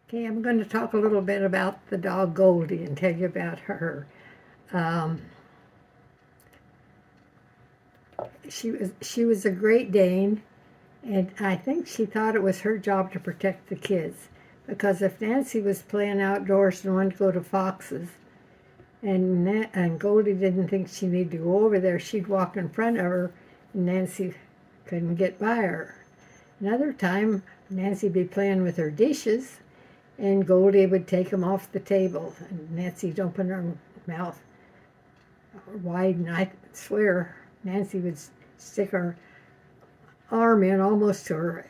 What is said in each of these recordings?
Okay, I'm going to talk a little bit about the dog Goldie and tell you about her. Um, she was a Great Dane, and I think she thought it was her job to protect the kids, because if Nancy was playing outdoors and wanted to go to Fox's, and Goldie didn't think she needed to go over there, she'd walk in front of her, and Nancy couldn't get by her. Another time, Nancy'd be playing with her dishes, and Goldie would take them off the table, and Nancy'd open her mouth wide, and I swear Nancy would stick her arm in almost to her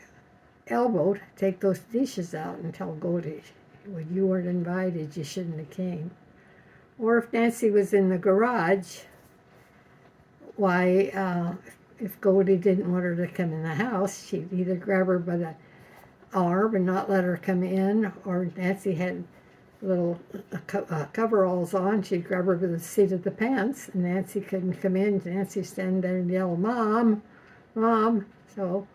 elbow to take those dishes out and tell Goldie, well, you weren't invited, you shouldn't have came. Or if Nancy was in the garage, why, if Goldie didn't want her to come in the house, she'd either grab her by the arm and not let her come in, or Nancy had little coveralls on, she'd grab her by the seat of the pants, and Nancy couldn't come in. Nancy stand there and yell, "Mom, Mom!" So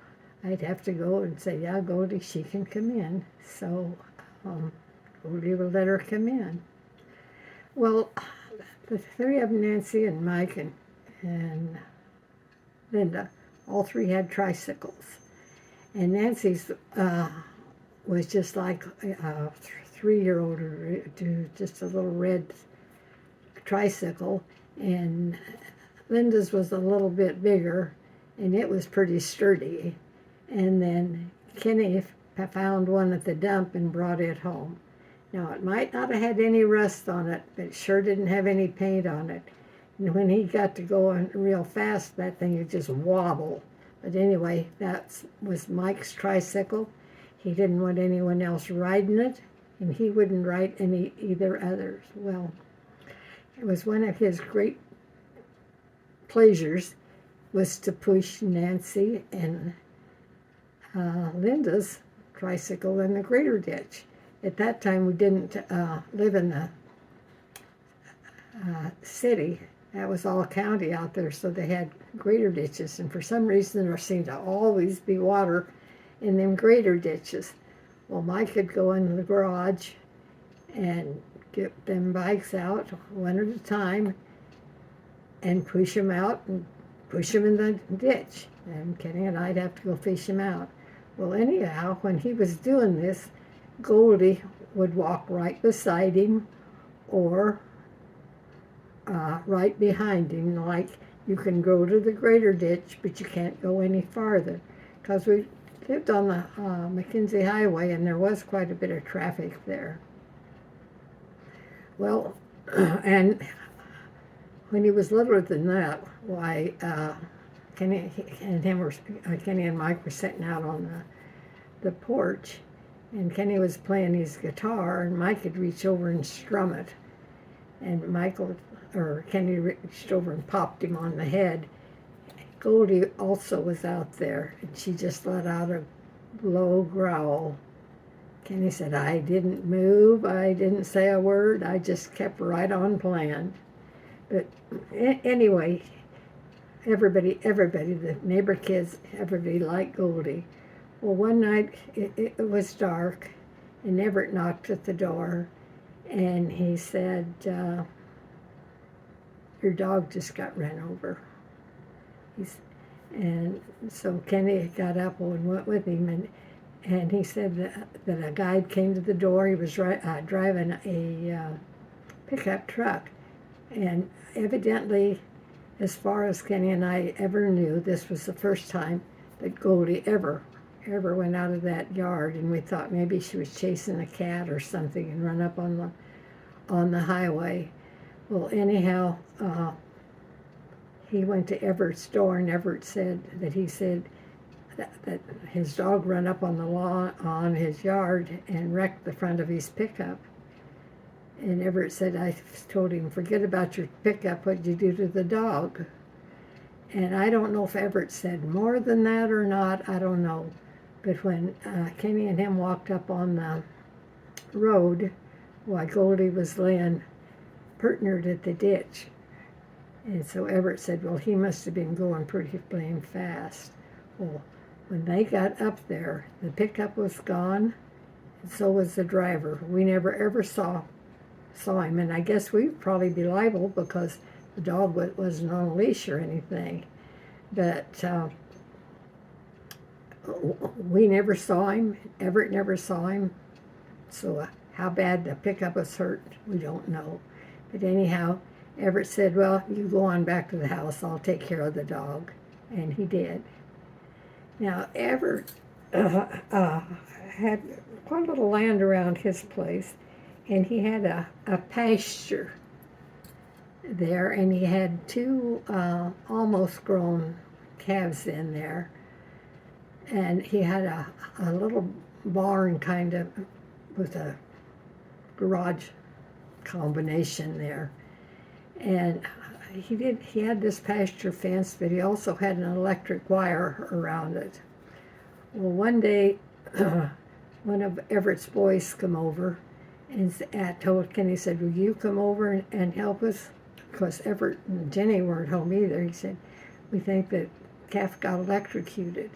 I'd have to go and say, "Yeah, Goldie, she can come in." So Goldie would let her come in. Well, the three of them, Nancy and Mike and Linda, all three had tricycles. And Nancy's was just like a 3-year-old, or just a little red tricycle, and Linda's was a little bit bigger, and it was pretty sturdy. And then Kenny found one at the dump and brought it home. Now, it might not have had any rust on it, but it sure didn't have any paint on it. And when he got to going real fast, that thing would just wobble. But anyway, that was Mike's tricycle. He didn't want anyone else riding it, and he wouldn't ride any either others. Well, it was one of his great pleasures was to push Nancy and Linda's tricycle in the grader ditch. At that time, we didn't live in the city. That was all county out there, so they had grader ditches, and for some reason there seemed to always be water in them grader ditches. Well, Mike could go in the garage and get them bikes out one at a time and push them out and push them in the ditch. And Kenny and I'd have to go fish them out. Well, anyhow, when he was doing this, Goldie would walk right beside him or right behind him, like you can go to the grader ditch, but you can't go any farther, because we lived on the McKenzie Highway, and there was quite a bit of traffic there. Well, and when he was littler than that, why, Kenny and Mike were sitting out on the porch, and Kenny was playing his guitar, and Mike could reach over and strum it, and Kenny reached over and popped him on the head. Goldie also was out there, and she just let out a low growl. Kenny said, "I didn't move, I didn't say a word, I just kept right on playing." But anyway, everybody, the neighbor kids, everybody liked Goldie. Well, one night it was dark, and Everett knocked at the door, and he said, "Your dog just got run over." And so Kenny got up and went with him, and he said that a guy came to the door. He was driving a pickup truck, and evidently, as far as Kenny and I ever knew, this was the first time that Goldie ever went out of that yard, and we thought maybe she was chasing a cat or something and run up on the highway. Well, anyhow, he went to Everett's door, and Everett said that his dog ran up on the lawn on his yard and wrecked the front of his pickup. And Everett said, "I told him, forget about your pickup, what'd you do to the dog?" And I don't know if Everett said more than that or not, I don't know. But when Kenny and him walked up on the road, why, Goldie was laying partnered at the ditch. And so Everett said, "Well, he must have been going pretty blame fast." Well, when they got up there, the pickup was gone, and so was the driver. We never ever saw him, and I guess we'd probably be liable because the dog wasn't on a leash or anything. But we never saw him. Everett never saw him. So how bad the pickup was hurt, we don't know. But anyhow, Everett said, well, you go on back to the house. I'll take care of the dog. And he did. Now, Everett had quite a little land around his place, and he had a pasture there, and he had two almost grown calves in there. And he had a little barn kind of with a garage combination there. And he had this pasture fence, but he also had an electric wire around it. Well, one day, one of Everett's boys come over and told Kenny, said, will you come over and help us? Because Everett and Jenny weren't home either. He said, we think that calf got electrocuted.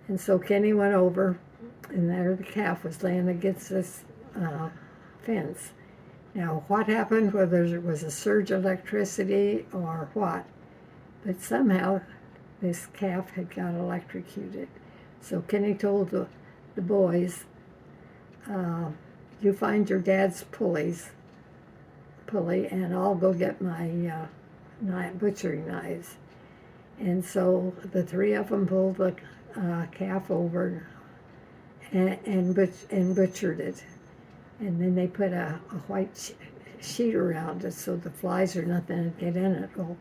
And so Kenny went over, and there the calf was laying against this fence. Now, what happened, whether it was a surge of electricity or what, but somehow this calf had got electrocuted. So Kenny told the boys, you find your dad's pulley, and I'll go get my butchering knives. And so the three of them pulled the calf over and butchered it. And then they put a white sheet around it so the flies or nothing would get in it. Well,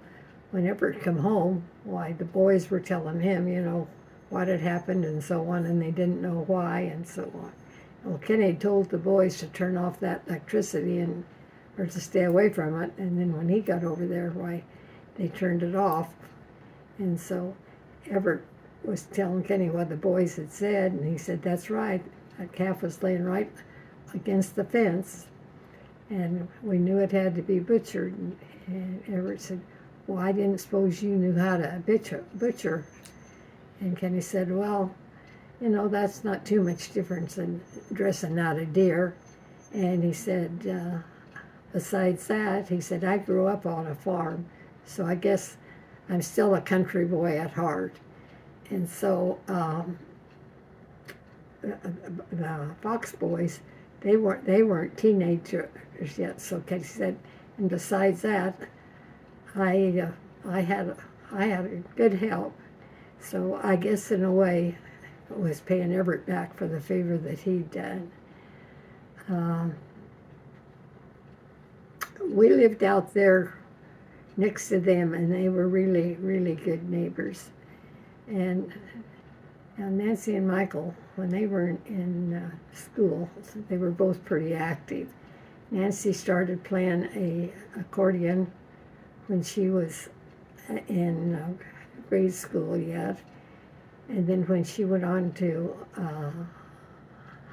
whenever it come home, why, the boys were telling him, what had happened and so on, and they didn't know why and so on. Well, Kenny told the boys to turn off that electricity or to stay away from it, and then when he got over there, why, they turned it off. And so Everett was telling Kenny what the boys had said, and he said, that's right, that calf was laying right against the fence, and we knew it had to be butchered. And Everett said, well, I didn't suppose you knew how to butcher. And Kenny said, well, that's not too much difference than dressing out a deer. And he said, besides that, he said, I grew up on a farm, so I guess I'm still a country boy at heart. And so the Fox boys, they weren't teenagers yet. So Kenny said, and besides that, I had a good help. So I guess in a way, it was paying Everett back for the favor that he'd done. We lived out there next to them, and they were really, really good neighbors. And Nancy and Michael, when they were in school, they were both pretty active. Nancy started playing a accordion when she was in grade school yet. And then when she went on to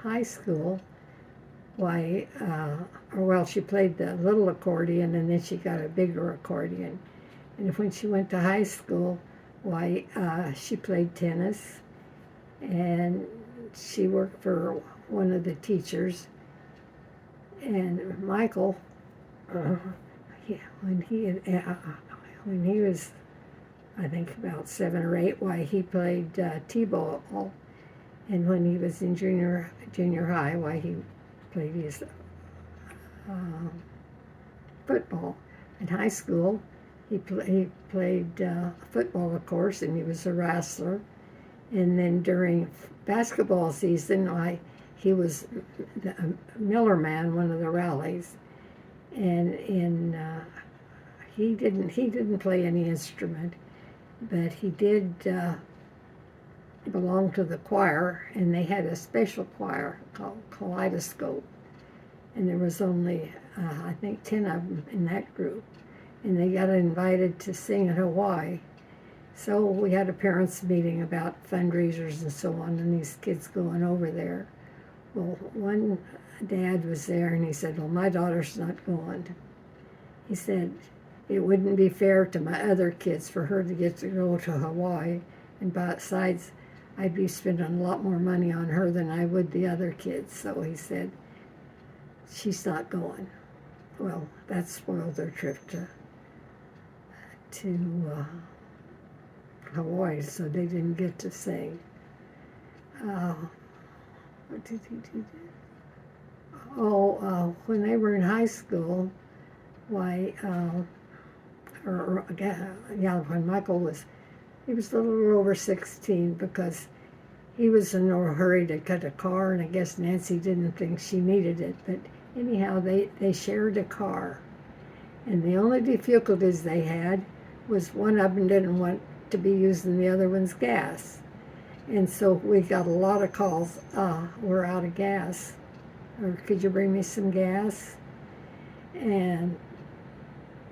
high school, she played the little accordion, and then she got a bigger accordion. And when she went to high school, she played tennis, and she worked for one of the teachers. And Michael, when he was, I think, about 7 or 8, he played t-ball. And when he was in junior high, he played his football. In high school, he played football, of course, and he was a wrestler. And then during basketball season, he was the Miller Man, one of the rallies. And he didn't play any instrument, but he did belong to the choir, and they had a special choir called Kaleidoscope. And there was only, I think, 10 of them in that group. And they got invited to sing in Hawaii. So we had a parents' meeting about fundraisers and so on, and these kids going over there. Well, one dad was there, and he said, well, my daughter's not going. He said, it wouldn't be fair to my other kids for her to get to go to Hawaii. And besides, I'd be spending a lot more money on her than I would the other kids. So he said, she's not going. Well, that spoiled their trip to Hawaii, so they didn't get to sing. What did he do? Oh, when they were in high school, why, when Michael was, he was a little over 16 because he was in no hurry to cut a car, and I guess Nancy didn't think she needed it. But anyhow, they shared a car. And the only difficulties they had was one of them didn't want to be using the other one's gas. And so we got a lot of calls, we're out of gas, or could you bring me some gas? And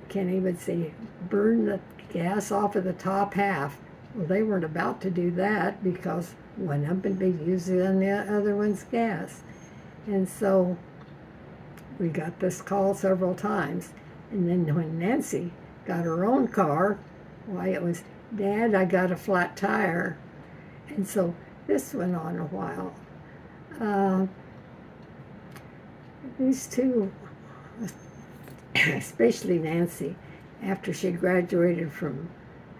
Kenny would say, burn the gas off of the top half. Well, they weren't about to do that because one of them would be using the other one's gas. And so we got this call several times. And then when Nancy got her own car, why, it was, Dad, I got a flat tire. And so this went on a while. These two, especially Nancy, after she graduated from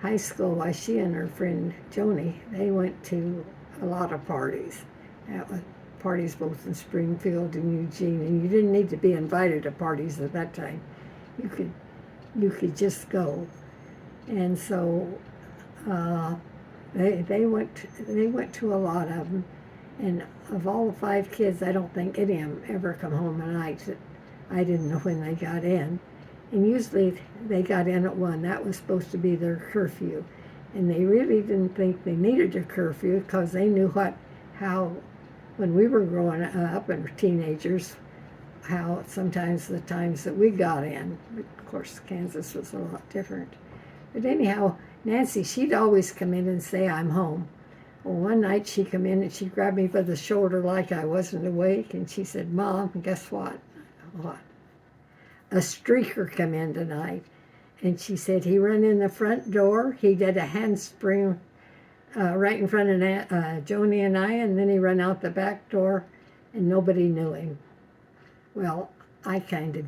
high school, why, she and her friend Joni, they went to a lot of parties. Parties both in Springfield and Eugene, and you didn't need to be invited to parties at that time. You could just go. And so they went to a lot of them. And of all the 5 kids, I don't think any of them ever come home at night. I didn't know when they got in. And usually they got in at 1. That was supposed to be their curfew. And they really didn't think they needed a curfew because they knew how when we were growing up and teenagers, how sometimes the times that we got in. But of course, Kansas was a lot different. But anyhow, Nancy, she'd always come in and say, I'm home. Well, one night she come in and she grabbed me by the shoulder like I wasn't awake, and she said, Mom, guess what? What? A streaker come in tonight. And she said he ran in the front door. He did a handspring right in front of Joni and I, and then he ran out the back door, and nobody knew him. Well, I kind of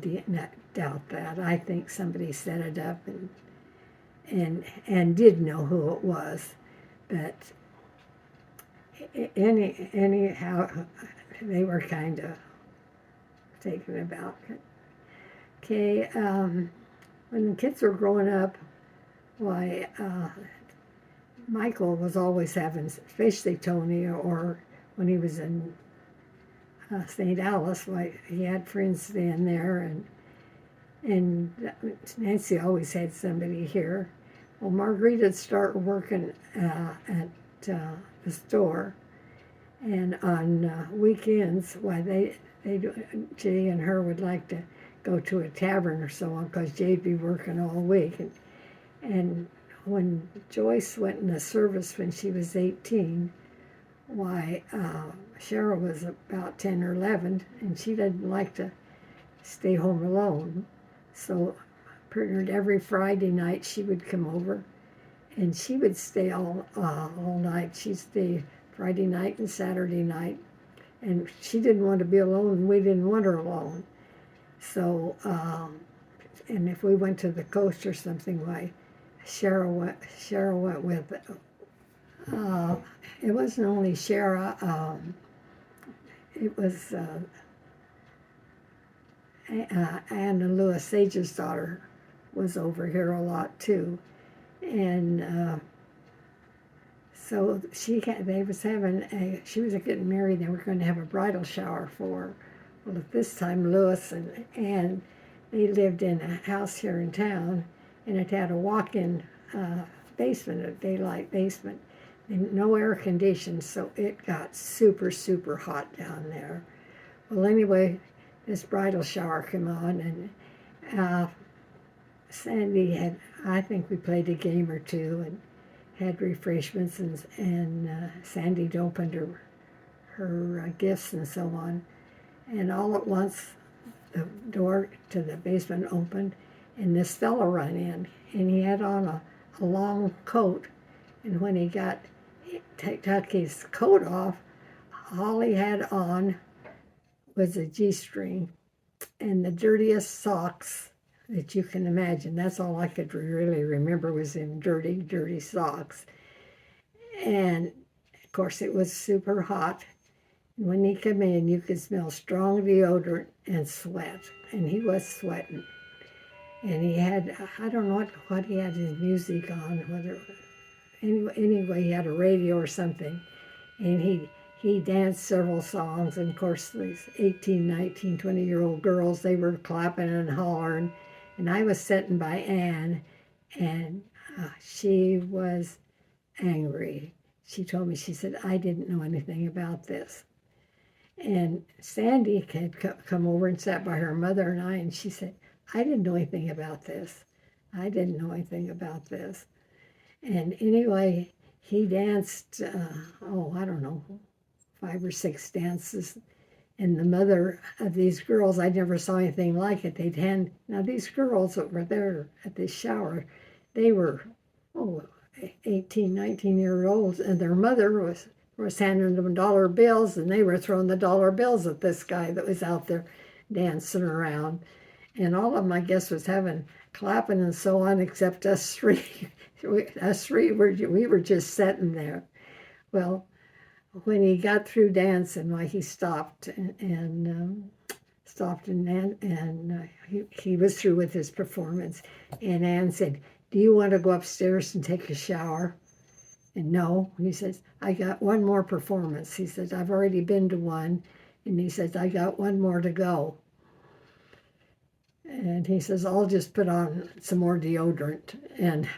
doubt that. I think somebody set it up and did know who it was. But anyhow, they were kind of taken about it. Okay, when the kids were growing up, why, Michael was always having, especially Tony, or when he was in St. Alice, why, he had friends staying there, and Nancy always had somebody here. Well, Margareta'd start working at the store, and on weekends, why, Jay and her would like to go to a tavern or so on, because Jay'd be working all week. And when Joyce went in the service when she was 18, why, Cheryl was about 10 or 11, and she didn't like to stay home alone. So pretty much every Friday night she would come over, and she would stay all night. She'd stay Friday night and Saturday night, and she didn't want to be alone, and we didn't want her alone. So, and if we went to the coast or something, why, Cheryl went with it. It wasn't only Cheryl, it was Anna Lewis, Sage's daughter, was over here a lot too. And so she was getting married, they were going to have a bridal shower for her. Well, at this time, Lewis and Ann, they lived in a house here in town, and it had a walk-in basement, a daylight basement, and no air conditioned, so it got super, super hot down there. Well, anyway, this bridal shower came on, and Sandy had, I think we played a game or two and had refreshments, and Sandy opened her gifts and so on. And all at once, the door to the basement opened, and this fella ran in, and he had on a long coat. And when he got took his coat off. All he had on was a G-string and the dirtiest socks that you can imagine. That's all I could really remember was in dirty, dirty socks. And of course, it was super hot. When he came in, you could smell strong deodorant and sweat, and he was sweating. And he had, I don't know what he had his music on, whether, anyway, he had a radio or something. And he danced several songs, and of course, these 18, 19, 20-year-old girls, they were clapping and hollering. And I was sitting by Ann, and she was angry. She told me, she said, I didn't know anything about this. And Sandy had come over and sat by her mother and I, and she said, I didn't know anything about this. I didn't know anything about this. And anyway, he danced, I don't know, 5 or 6 dances. And the mother of these girls, I never saw anything like it. Now these girls that were there at this shower, they were, 18, 19-year-olds, and their mother was handing them dollar bills, and they were throwing the dollar bills at this guy that was out there dancing around. And all of them, I guess, was having clapping and so on, except us three. We were just sitting there. Well, when he got through dancing, he stopped and he was through with his performance. And Ann said, do you want to go upstairs and take a shower? And no, he says, I got one more performance. He says, I've already been to one. And he says, I got one more to go. And he says, I'll just put on some more deodorant and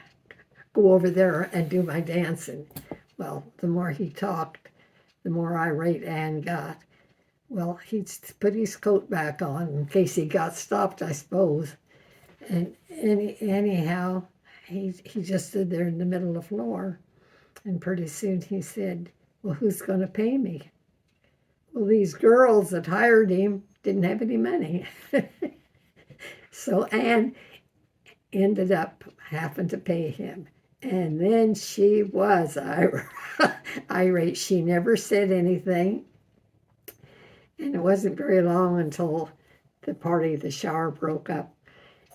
go over there and do my dancing. Well, the more he talked, the more irate Ann got. Well, he put his coat back on in case he got stopped, I suppose. And anyhow, he just stood there in the middle of the floor. And pretty soon he said, well, who's going to pay me? Well, these girls that hired him didn't have any money. So Ann ended up having to pay him. And then she was irate. She never said anything. And it wasn't very long until the shower broke up.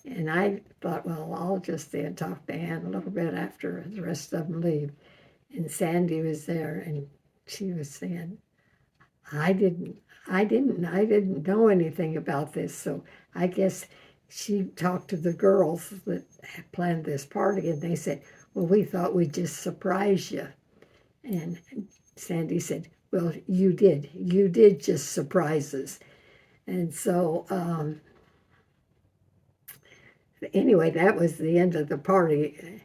And I thought, well, I'll just stay and talk to Ann a little bit after the rest of them leave. And Sandy was there, and she was saying, I didn't know anything about this. So I guess she talked to the girls that planned this party, and they said, well, we thought we'd just surprise you. And Sandy said, well, you did just surprise us. And so anyway, that was the end of the party.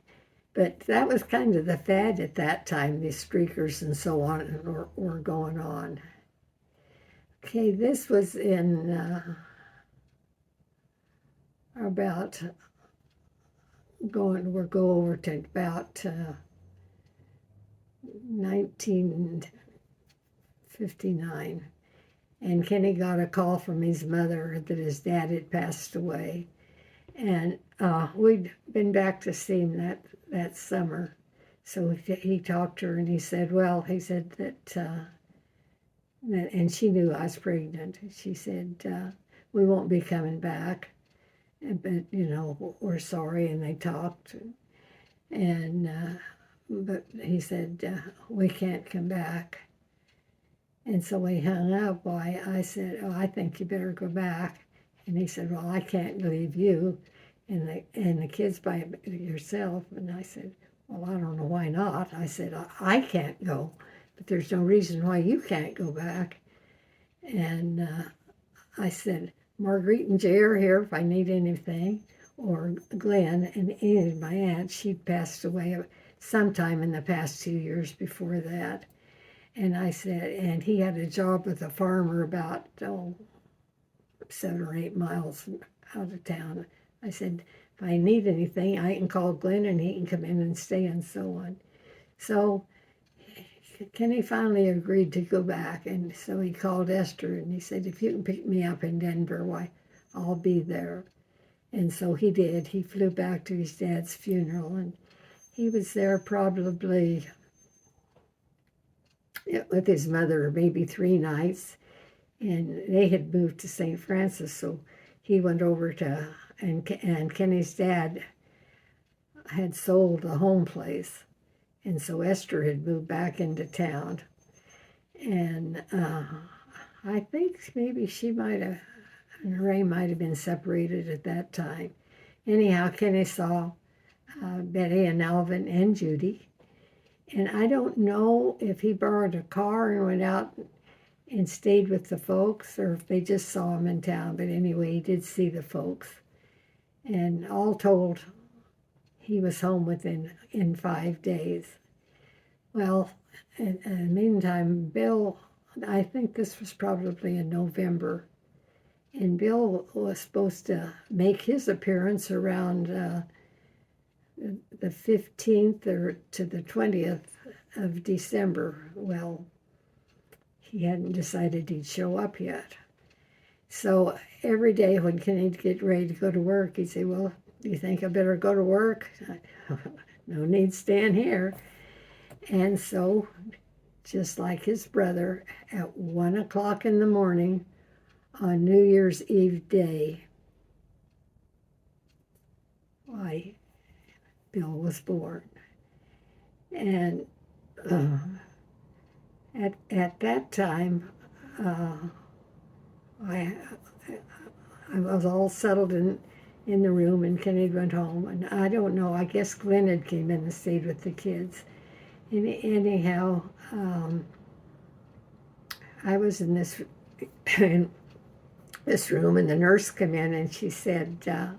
But that was kind of the fad at that time. These streakers and so on were going on. Okay, this was in we'll go over to about 1959. And Kenny got a call from his mother that his dad had passed away. And we'd been back to see him that summer. So he talked to her and he said that, and she knew I was pregnant. She said, we won't be coming back, but, we're sorry. And they talked. And, but he said, we can't come back. And so we hung up. I said, I think you better go back. And he said, well, I can't leave you and the kids by yourself. And I said, well, I don't know why not. I said, I can't go, but there's no reason why you can't go back. And I said, Marguerite and Jay are here if I need anything, or Glenn. And my aunt, she'd passed away sometime in the past 2 years before that. And I said, and he had a job with a farmer about 7 or 8 miles out of town. I said, if I need anything, I can call Glenn and he can come in and stay and so on. So Kenny finally agreed to go back. And so he called Esther and he said, if you can pick me up in Denver, why, I'll be there. And so he did. He flew back to his dad's funeral, and he was there probably with his mother maybe 3 nights, and they had moved to St. Francis, so he went over to, and Kenny's dad had sold the home place, and so Esther had moved back into town, and I think maybe she might have, and Ray might have been separated at that time. Anyhow, Kenny saw Betty and Alvin and Judy, and I don't know if he borrowed a car and went out and stayed with the folks, or if they just saw him in town. But anyway, he did see the folks. And all told, he was home in 5 days. Well, in the meantime, Bill, I think this was probably in November, and Bill was supposed to make his appearance around the 15th or to the 20th of December. Well, he hadn't decided he'd show up yet. So every day when Kenny'd get ready to go to work, he'd say, well, do you think I better go to work? No need staying here. And so, just like his brother, at 1 o'clock in the morning on New Year's Eve day, why, Bill was born. And at that time, I was all settled in the room, and Kenny went home. And I don't know, I guess Glenn had came in and stayed with the kids. Anyhow, I was in this room, and the nurse came in, and she said,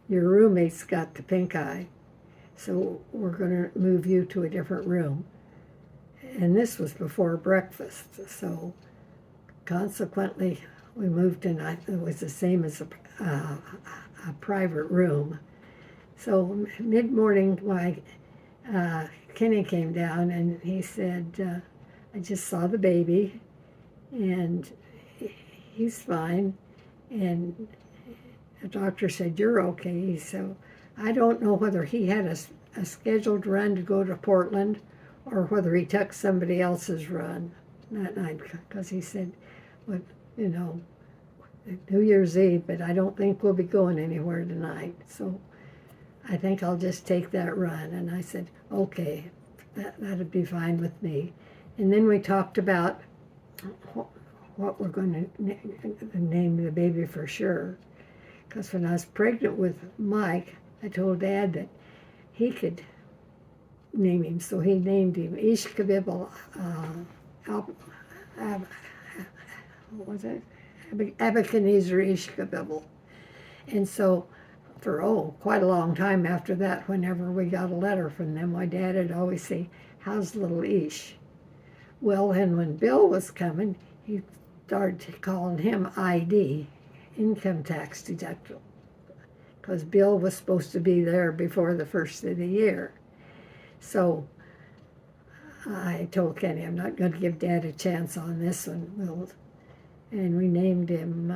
your roommate's got the pink eye, so we're going to move you to a different room. And this was before breakfast, so consequently, we moved in. It was the same as a private room. So mid-morning, Kenny came down, and he said, I just saw the baby, and he's fine. And the doctor said, you're okay. So I don't know whether he had a scheduled run to go to Portland, or whether he took somebody else's run that night, because he said, well, New Year's Eve, but I don't think we'll be going anywhere tonight. So I think I'll just take that run. And I said, okay, that'd be fine with me. And then we talked about what we're going to name the baby for sure. Because when I was pregnant with Mike, I told Dad that he could name him. So he named him Ishkabibble, what was it? Abicanezer Ishkabibble. And so for, quite a long time after that, whenever we got a letter from them, my dad would always say, how's little Ish? Well, and when Bill was coming, he started calling him ID, income tax deductible, because Bill was supposed to be there before the first of the year. So I told Kenny, I'm not going to give Dad a chance on this one. And we named him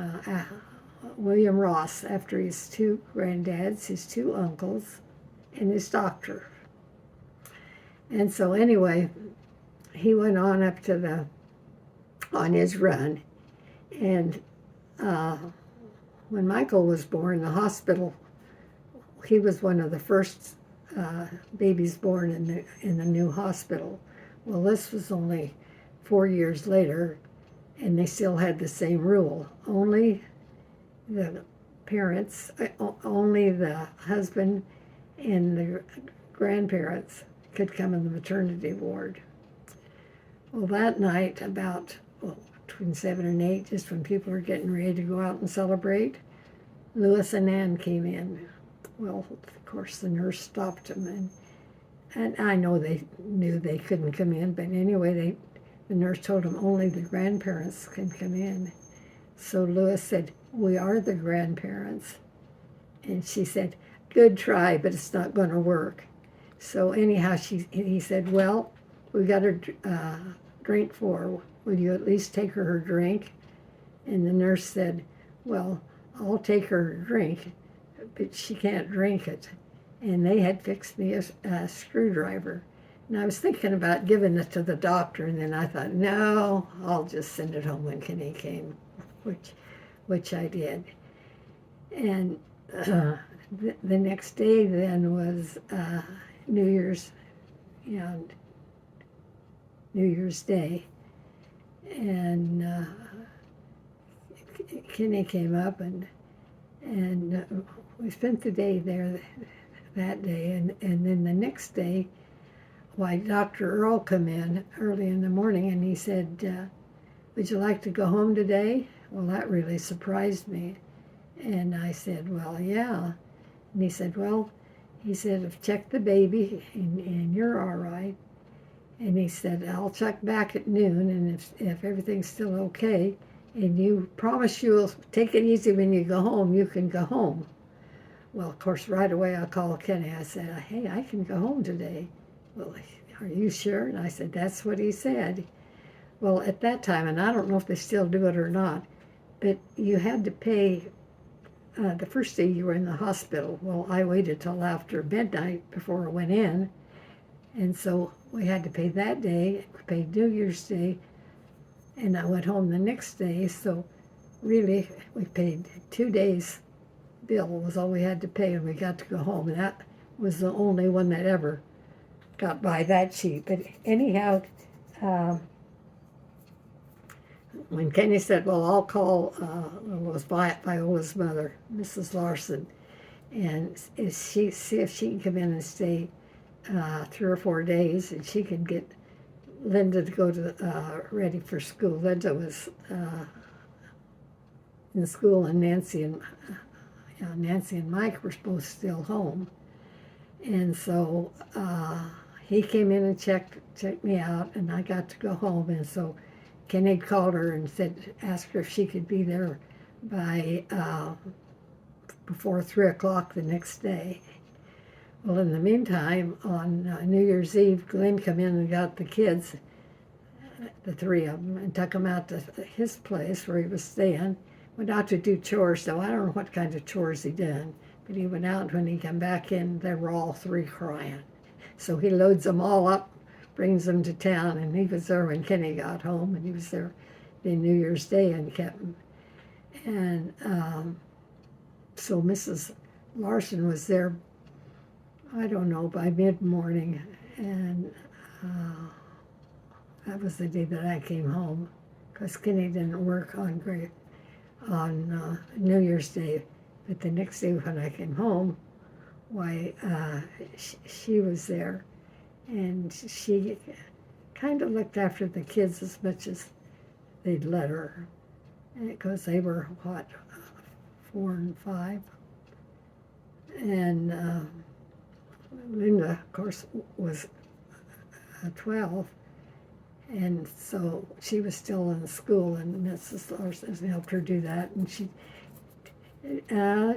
William Ross, after his 2 granddads, his 2 uncles, and his doctor. And so anyway, he went on up to on his run. And when Michael was born, the hospital, he was one of the first babies born in the new hospital. Well, this was only 4 years later, and they still had the same rule. Only the parents, only the husband and the grandparents could come in the maternity ward. Well, that night, about between 7 and 8, just when people were getting ready to go out and celebrate, Louis and Ann came in. Well, of course, the nurse stopped them, and I know they knew they couldn't come in, but anyway, the nurse told them only the grandparents can come in. So Louis said, we are the grandparents. And she said, good try, but it's not going to work. So anyhow, he said, well, we got her drink for her. Will you at least take her drink? And the nurse said, well, I'll take her drink, but she can't drink it. And they had fixed me a screwdriver. And I was thinking about giving it to the doctor, and then I thought, no, I'll just send it home when Kenny came, which I did. And the next day then was New Year's, you know, New Year's Day, and Kenny came up, and we spent the day there that day, and then the next day, why, Dr. Earl come in early in the morning, and he said, would you like to go home today? Well, that really surprised me. And I said, well, yeah. And he said, well, I've checked the baby, and you're all right. And he said, I'll check back at noon, and if everything's still okay, and you promise you'll take it easy when you go home, you can go home. Well, of course, right away I called Kenny. I said, hey, I can go home today. Well, are you sure? And I said, that's what he said. Well, at that time, and I don't know if they still do it or not, but you had to pay the first day you were in the hospital. Well, I waited till after midnight before I went in, and so we had to pay that day. We paid New Year's Day, and I went home the next day. So really, we paid 2 days' bill was all we had to pay, and we got to go home. And that was the only one that ever got by that cheap. But anyhow, when Kenny said, well, I'll call, it was Viola's mother, Mrs. Larson, and see if she can come in and stay 3 or 4 days, and she can get Linda to go to ready for school. Linda was in school, and Nancy and Mike were both still home. And so he came in and checked me out, and I got to go home. And so Kenny called her and asked her if she could be there by before 3 o'clock the next day. Well, in the meantime, on New Year's Eve, Glenn come in and got the kids, the 3 of them, and took them out to his place where he was staying. Went out to do chores, so I don't know what kind of chores he did, but he went out, and when he came back in, they were all 3 crying. So he loads them all up, brings them to town, and he was there when Kenny got home, and he was there on New Year's Day and kept them. And so Mrs. Larson was there, I don't know, by mid-morning, and that was the day that I came home, because Kenny didn't work on New Year's Day. But the next day when I came home, why, she was there, and she kind of looked after the kids as much as they'd let her, because they were, 4 and 5. And Linda, of course, was 12, and so she was still in school, and Mrs. Larson helped her do that, and she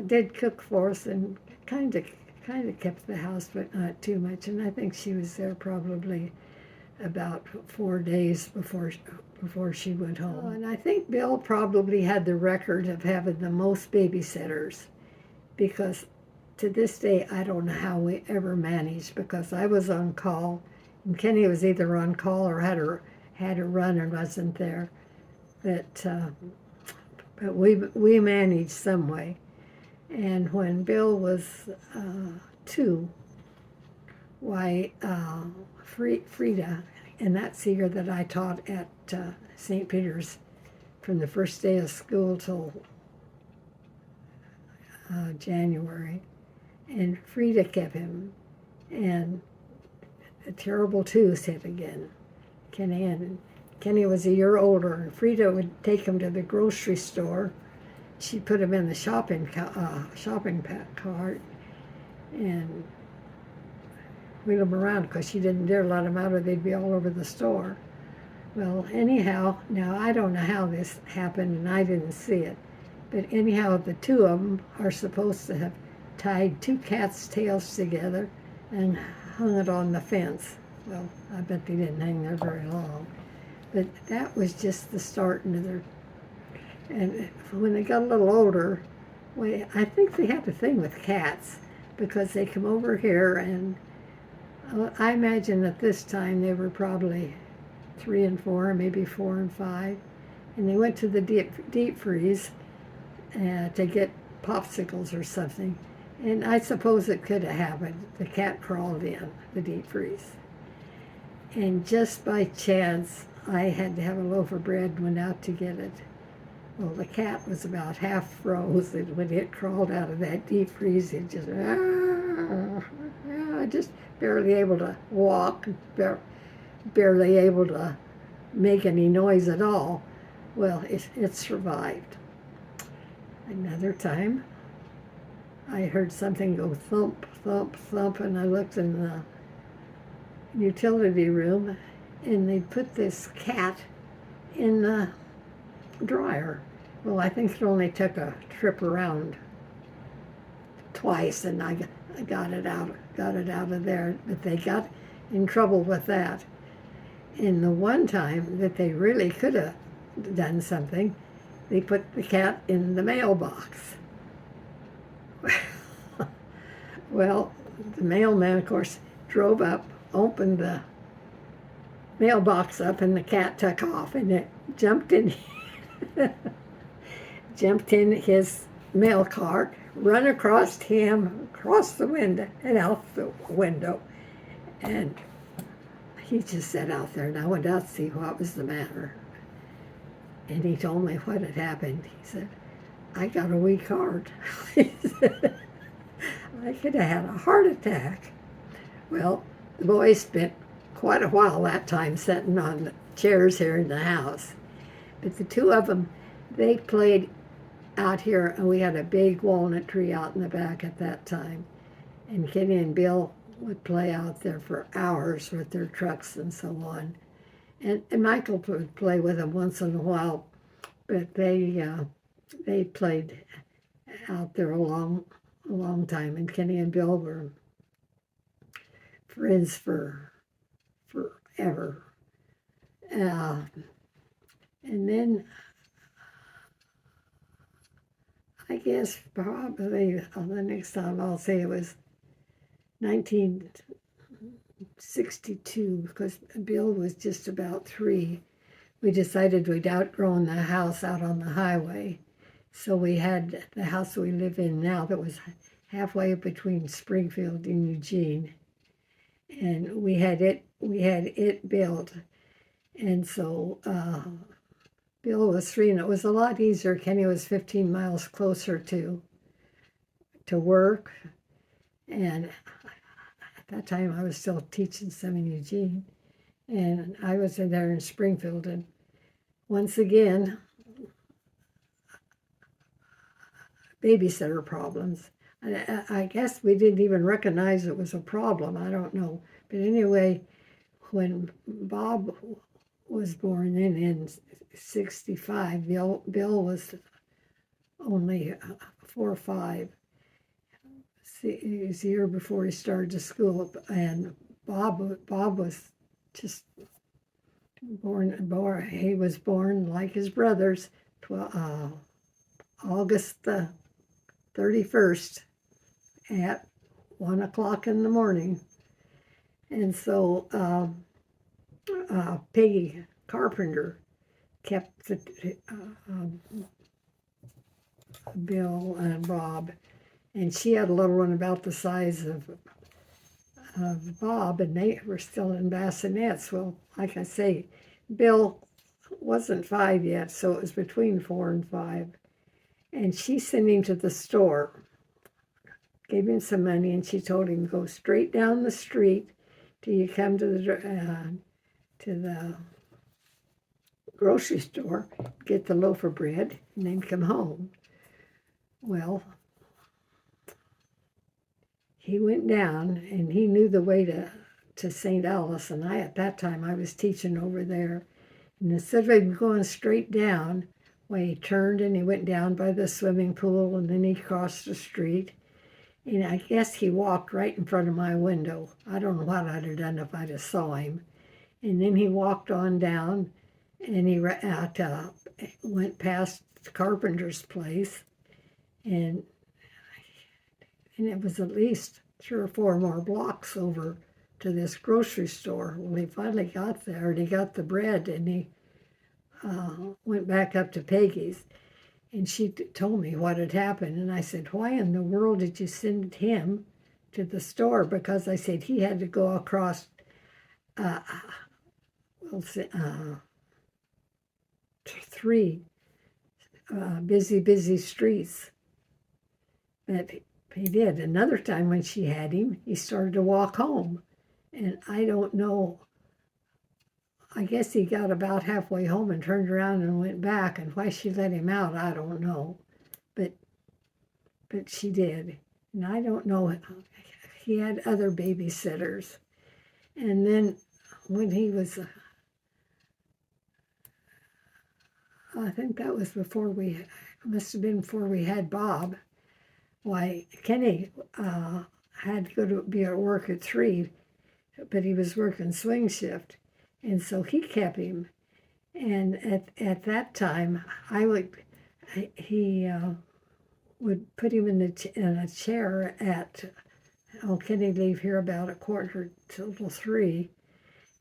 did cook for us and kind of kept the house, but not too much. And I think she was there probably about 4 days before she went home. And I think Bill probably had the record of having the most babysitters, because to this day I don't know how we ever managed, because I was on call, and Kenny was either on call or had to run and wasn't there. But we managed some way. And when Bill was 2, why, Frida, and that's the year that I taught at St. Peter's from the first day of school till January, and Frida kept him, and a terrible tooth hit again. Kenny was a year older, and Frida would take him to the grocery store. She put him in the shopping cart and wheel him around, because she didn't dare let him out or they'd be all over the store. Well, anyhow, now I don't know how this happened, and I didn't see it, but anyhow, the 2 of them are supposed to have tied 2 cats' tails together and hung it on the fence. Well, I bet they didn't hang there very long, but that was just the starting of their. And when they got a little older, well, I think they had a thing with cats, because they come over here, and I imagine at this time they were probably 3 and 4, maybe 4 and 5, and they went to the deep freeze to get popsicles or something. And I suppose it could have happened. The cat crawled in the deep freeze. And just by chance, I had to have a loaf of bread and went out to get it. Well, the cat was about half froze, and when it crawled out of that deep freeze, it just barely able to walk, barely able to make any noise at all. Well, it survived. Another time, I heard something go thump, thump, thump, and I looked in the utility room, and they put this cat in the dryer. Well, I think it only took a trip around twice, and I got it out of there. But they got in trouble with that. And the one time that they really could have done something, they put the cat in the mailbox. Well, the mailman, of course, drove up, opened the mailbox up, and the cat took off, and it jumped in his mail cart, run across him, across the window, and out the window. And he just sat out there, and I went out to see what was the matter. And he told me what had happened. He said, I got a weak heart. He said, I could have had a heart attack. Well, the boys spent quite a while that time sitting on the chairs here in the house. But the two of them, they played out here, and we had a big walnut tree out in the back at that time. And Kenny and Bill would play out there for hours with their trucks and so on. And Michael would play with them once in a while, but they played out there a long time. And Kenny and Bill were friends for forever. And then I guess probably the next time I'll say it was 1962, because Bill was just about 3. We decided we'd outgrown the house out on the highway. So we had the house we live in now that was halfway between Springfield and Eugene. And we had it built. And so Bill was 3, and it was a lot easier. Kenny was 15 miles closer to work. And at that time, I was still teaching some in Eugene. And I was in there in Springfield. And once again, babysitter problems. I guess we didn't even recognize it was a problem. I don't know. But anyway, when Bob was born in 65, Bill was only 4 or 5. It was a year before he started to school, and Bob was just born. He was born like his brothers, August the 31st at 1 o'clock in the morning. And so Peggy Carpenter kept Bill and Bob, and she had a little one about the size of Bob, and they were still in bassinets. Well, like I say, Bill wasn't 5 yet, so it was between 4 and 5. And she sent him to the store, gave him some money, and she told him, go straight down the street till you come to the grocery store, get the loaf of bread, and then come home. Well, he went down, and he knew the way to St. Alice, and at that time I was teaching over there. And instead of going straight down, well, he turned and he went down by the swimming pool, and then he crossed the street. And I guess he walked right in front of my window. I don't know what I'd have done if I'd have saw him. And then he walked on down, and he went past Carpenter's place, and it was at least 3 or 4 more blocks over to this grocery store. Well, he finally got there, and he got the bread, and he went back up to Peggy's, and she told me what had happened. And I said, why in the world did you send him to the store? Because I said he had to go across three busy streets. But he did. Another time when she had him, he started to walk home. And I don't know, I guess he got about halfway home and turned around and went back. And why she let him out, I don't know. But she did. And I don't know, he had other babysitters. And then when he was, I think that was must have been before we had Bob. Why, Kenny had to go to be at work at 3, but he was working swing shift. And so he kept him. And at that time, he would put him in a chair at, Kenny leave here about 2:45,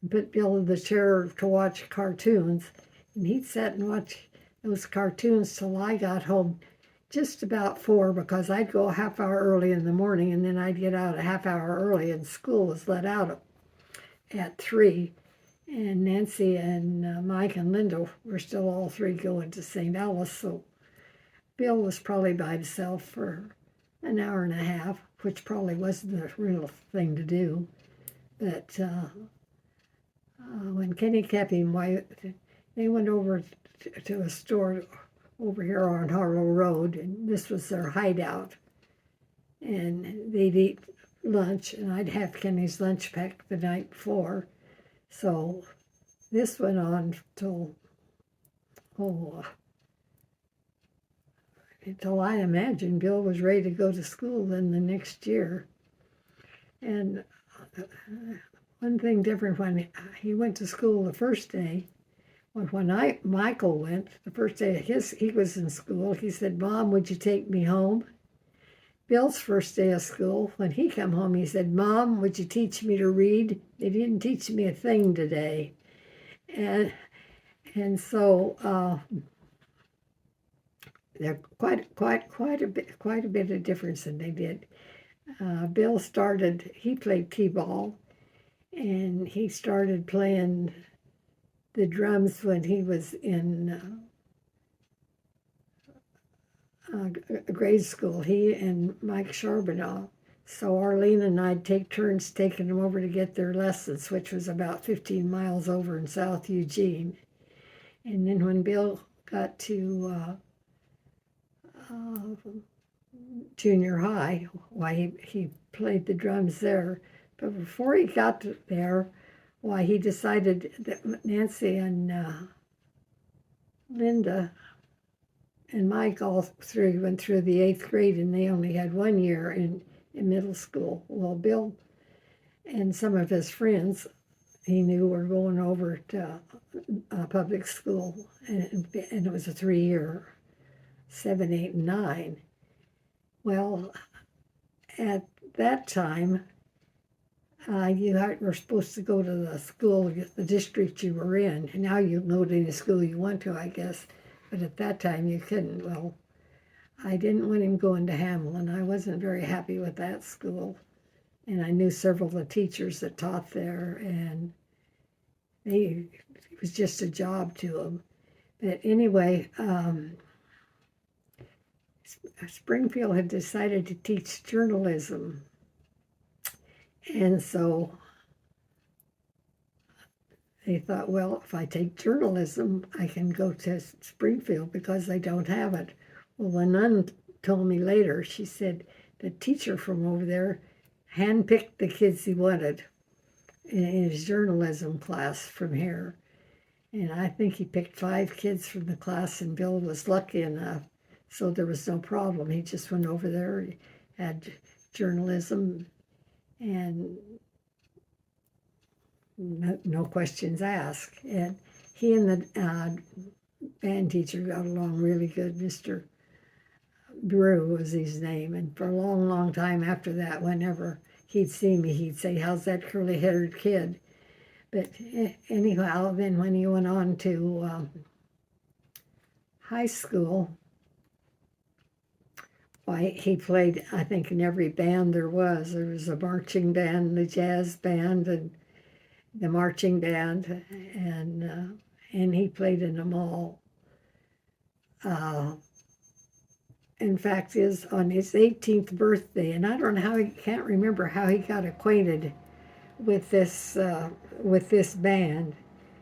and put Bill in the chair to watch cartoons. And he'd sit and watch those cartoons till I got home just about 4, because I'd go a half hour early in the morning, and then I'd get out a half hour early, and school was let out at 3. And Nancy and Mike and Linda were still all 3 going to St. Alice, so Bill was probably by himself for an hour and a half, which probably wasn't the real thing to do. But when Kenny kept him, they went over to a store over here on Harlow Road, and this was their hideout. And they'd eat lunch, and I'd have Kenny's lunch packed the night before. So this went on till I imagine Bill was ready to go to school then the next year. And one thing different when he went to school the first day, when Michael went, the first day he was in school, he said, Mom, would you take me home? Bill's first day of school, when he come home, he said, Mom, would you teach me to read? They didn't teach me a thing today. And so they're quite a bit of difference than they did. Bill he played t-ball, and he started playing the drums when he was in grade school, he and Mike Charbonneau. So Arlene and I'd take turns taking them over to get their lessons, which was about 15 miles over in South Eugene. And then when Bill got to junior high, he played the drums there. But before he got there, he decided that Nancy and Linda and Mike all 3 went through the 8th grade, and they only had 1 year in middle school. Well, Bill and some of his friends he knew were going over to public school, and it was a 3-year, 7, 8, and 9. Well, at that time, you were supposed to go to the school, the district you were in. And now you can go to any school you want to, I guess. But at that time, you couldn't. Well, I didn't want him going to Hamlin. I wasn't very happy with that school. And I knew several of the teachers that taught there, and it was just a job to them. But anyway, Springfield had decided to teach journalism. And so they thought, well, if I take journalism, I can go to Springfield because they don't have it. Well, the nun told me later, she said the teacher from over there handpicked the kids he wanted in his journalism class from here. And I think he picked 5 kids from the class, and Bill was lucky enough. So there was no problem. He just went over there, he had journalism, and no questions asked. And he and the band teacher got along really good. Mr. Brew was his name. And for a long, long time after that, whenever he'd see me, he'd say, "How's that curly-haired kid?" But anyhow, then when he went on to high school, why, he played, I think, in every band there was. There was a marching band, the jazz band, and the marching band, and he played in them all. In fact, is on his 18th birthday, and I don't know how can't remember how he got acquainted with this band,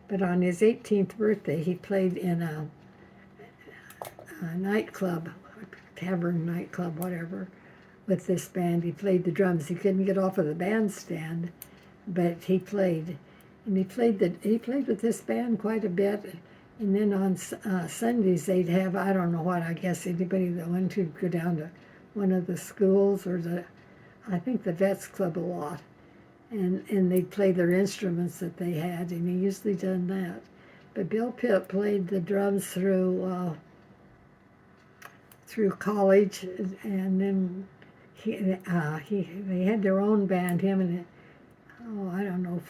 but on his 18th birthday, he played in a nightclub, tavern nightclub, whatever, with this band. He played the drums. He couldn't get off of the bandstand, but he played, and he played with this band quite a bit. And then on Sundays they'd have, I don't know what, I guess anybody that went to go down to one of the schools or I think the Vets Club a lot, and they'd play their instruments that they had, and he usually done that. But Bill Pitt played the drums through college, and then they had their own band. Him and I don't know,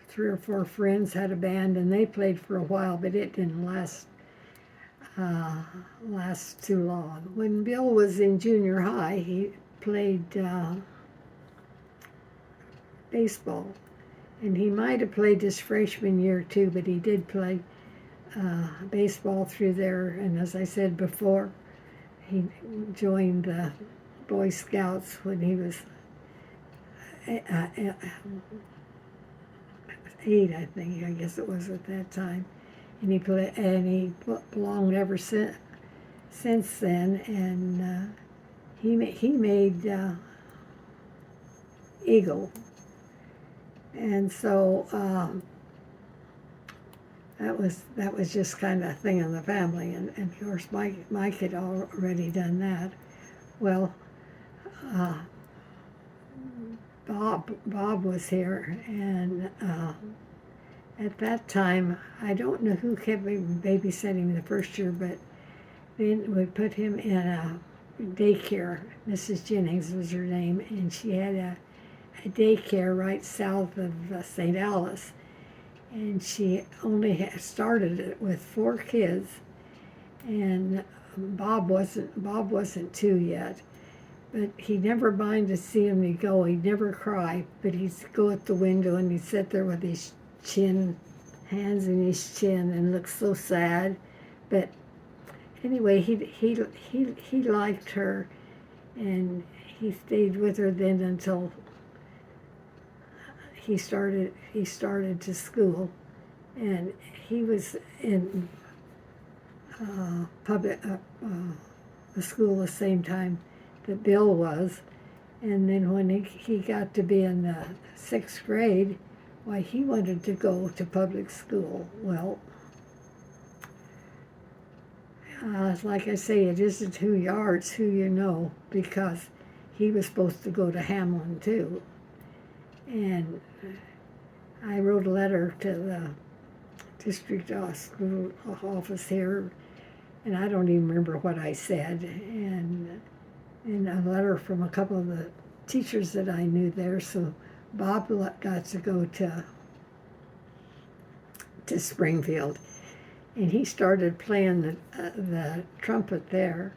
3 or 4 friends had a band, and they played for a while, but it didn't last too long. When Bill was in junior high, he played baseball, and he might have played his freshman year too, but he did play baseball through there. And as I said before, he joined the Boy Scouts when he was 8, I think. I guess it was at that time, and he belonged ever since then. And he made Eagle, and so that was just kind of a thing in the family. And of course, Mike had already done that. Well, Bob was here, and at that time, I don't know who kept babysitting the first year, but then we put him in a daycare. Mrs. Jennings was her name, and she had a daycare right south of St. Alice, and she only started it with 4 kids, and Bob wasn't 2 yet. But he never minded to see him go. He'd never cry, but he'd go at the window and he'd sit there with his hands in his chin, and look so sad. But anyway, he liked her, and he stayed with her then until he started to school, and he was in public the school the same time that Bill was. And then when he got to be in the 6th grade, why, he wanted to go to public school. Well, like I say, it isn't who you are, it's who you know, because he was supposed to go to Hamlin too. And I wrote a letter to the district school office here, and I don't even remember what I said, and a letter from a couple of the teachers that I knew there. So Bob got to go to Springfield, and he started playing the trumpet there.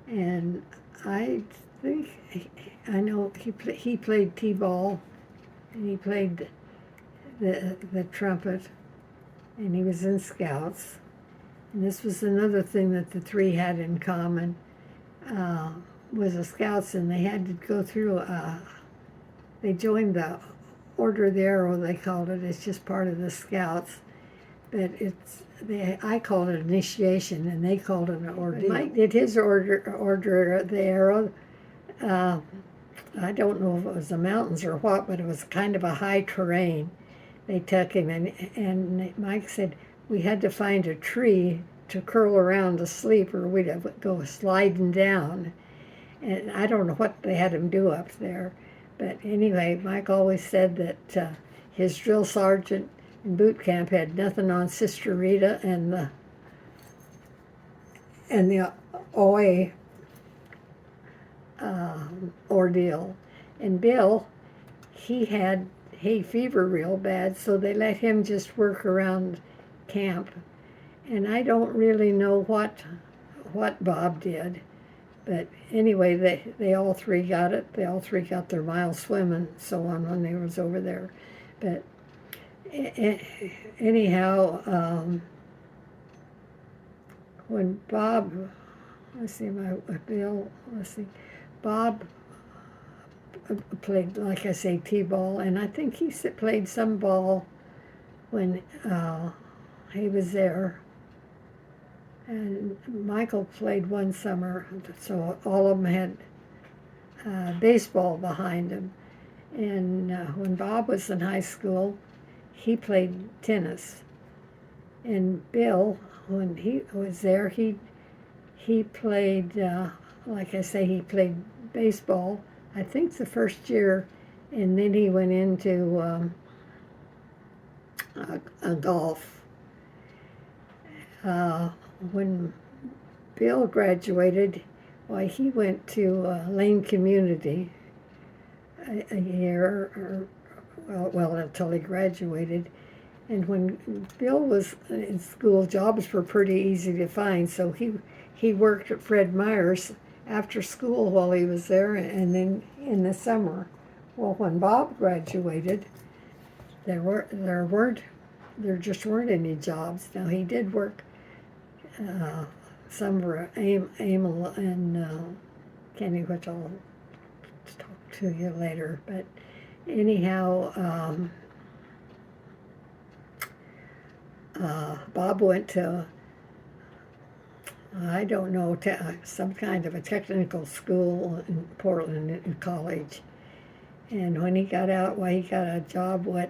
And I think I know he played t-ball, and he played the trumpet, and he was in Scouts. And this was another thing that the 3 had in common. Was the Scouts, and they had to go through they joined the Order of the Arrow, they called it. It's just part of the Scouts, but I called it initiation, and they called it an ordeal. Mike did his Order of the Arrow. I don't know if it was the mountains or what, but it was kind of a high terrain. They took him, and Mike said we had to find a tree to curl around to sleep, or we'd go sliding down. And I don't know what they had him do up there. But anyway, Mike always said that his drill sergeant in boot camp had nothing on Sister Rita and the OA ordeal. And Bill, he had hay fever real bad, so they let him just work around camp. And I don't really know what Bob did, but anyway, they all three got it. They all three got their mile swim and so on when they was over there. But anyhow, when Bob, let's see, Bill, let's see, Bob played, like I say, t-ball, and I think he played some ball when he was there. And Michael played one summer, so all of them had baseball behind them. And when Bob was in high school, he played tennis. And Bill, when he was there, he played, like I say, he played baseball, I think the first year, and then he went into golf. When Bill graduated, why, he went to Lane Community a year, well, until he graduated. And when Bill was in school, jobs were pretty easy to find, so he worked at Fred Meyer's after school while he was there, and then in the summer. Well, when Bob graduated, there just weren't any jobs. Now, he did work some for Amel and Kenny, which I'll talk to you later. But anyhow, Bob went to, I don't know, some kind of a technical school in Portland in college. And when he got out, well, he got a job with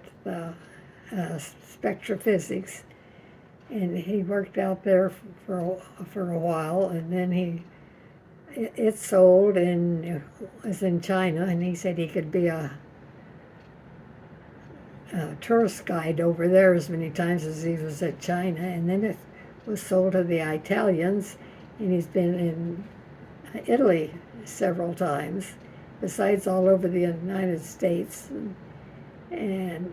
Spectrophysics, and he worked out there for a while, and then it sold and it was in China, and he said he could be a tourist guide over there as many times as he was at China, and then it was sold to the Italians, and he's been in Italy several times, besides all over the United States, and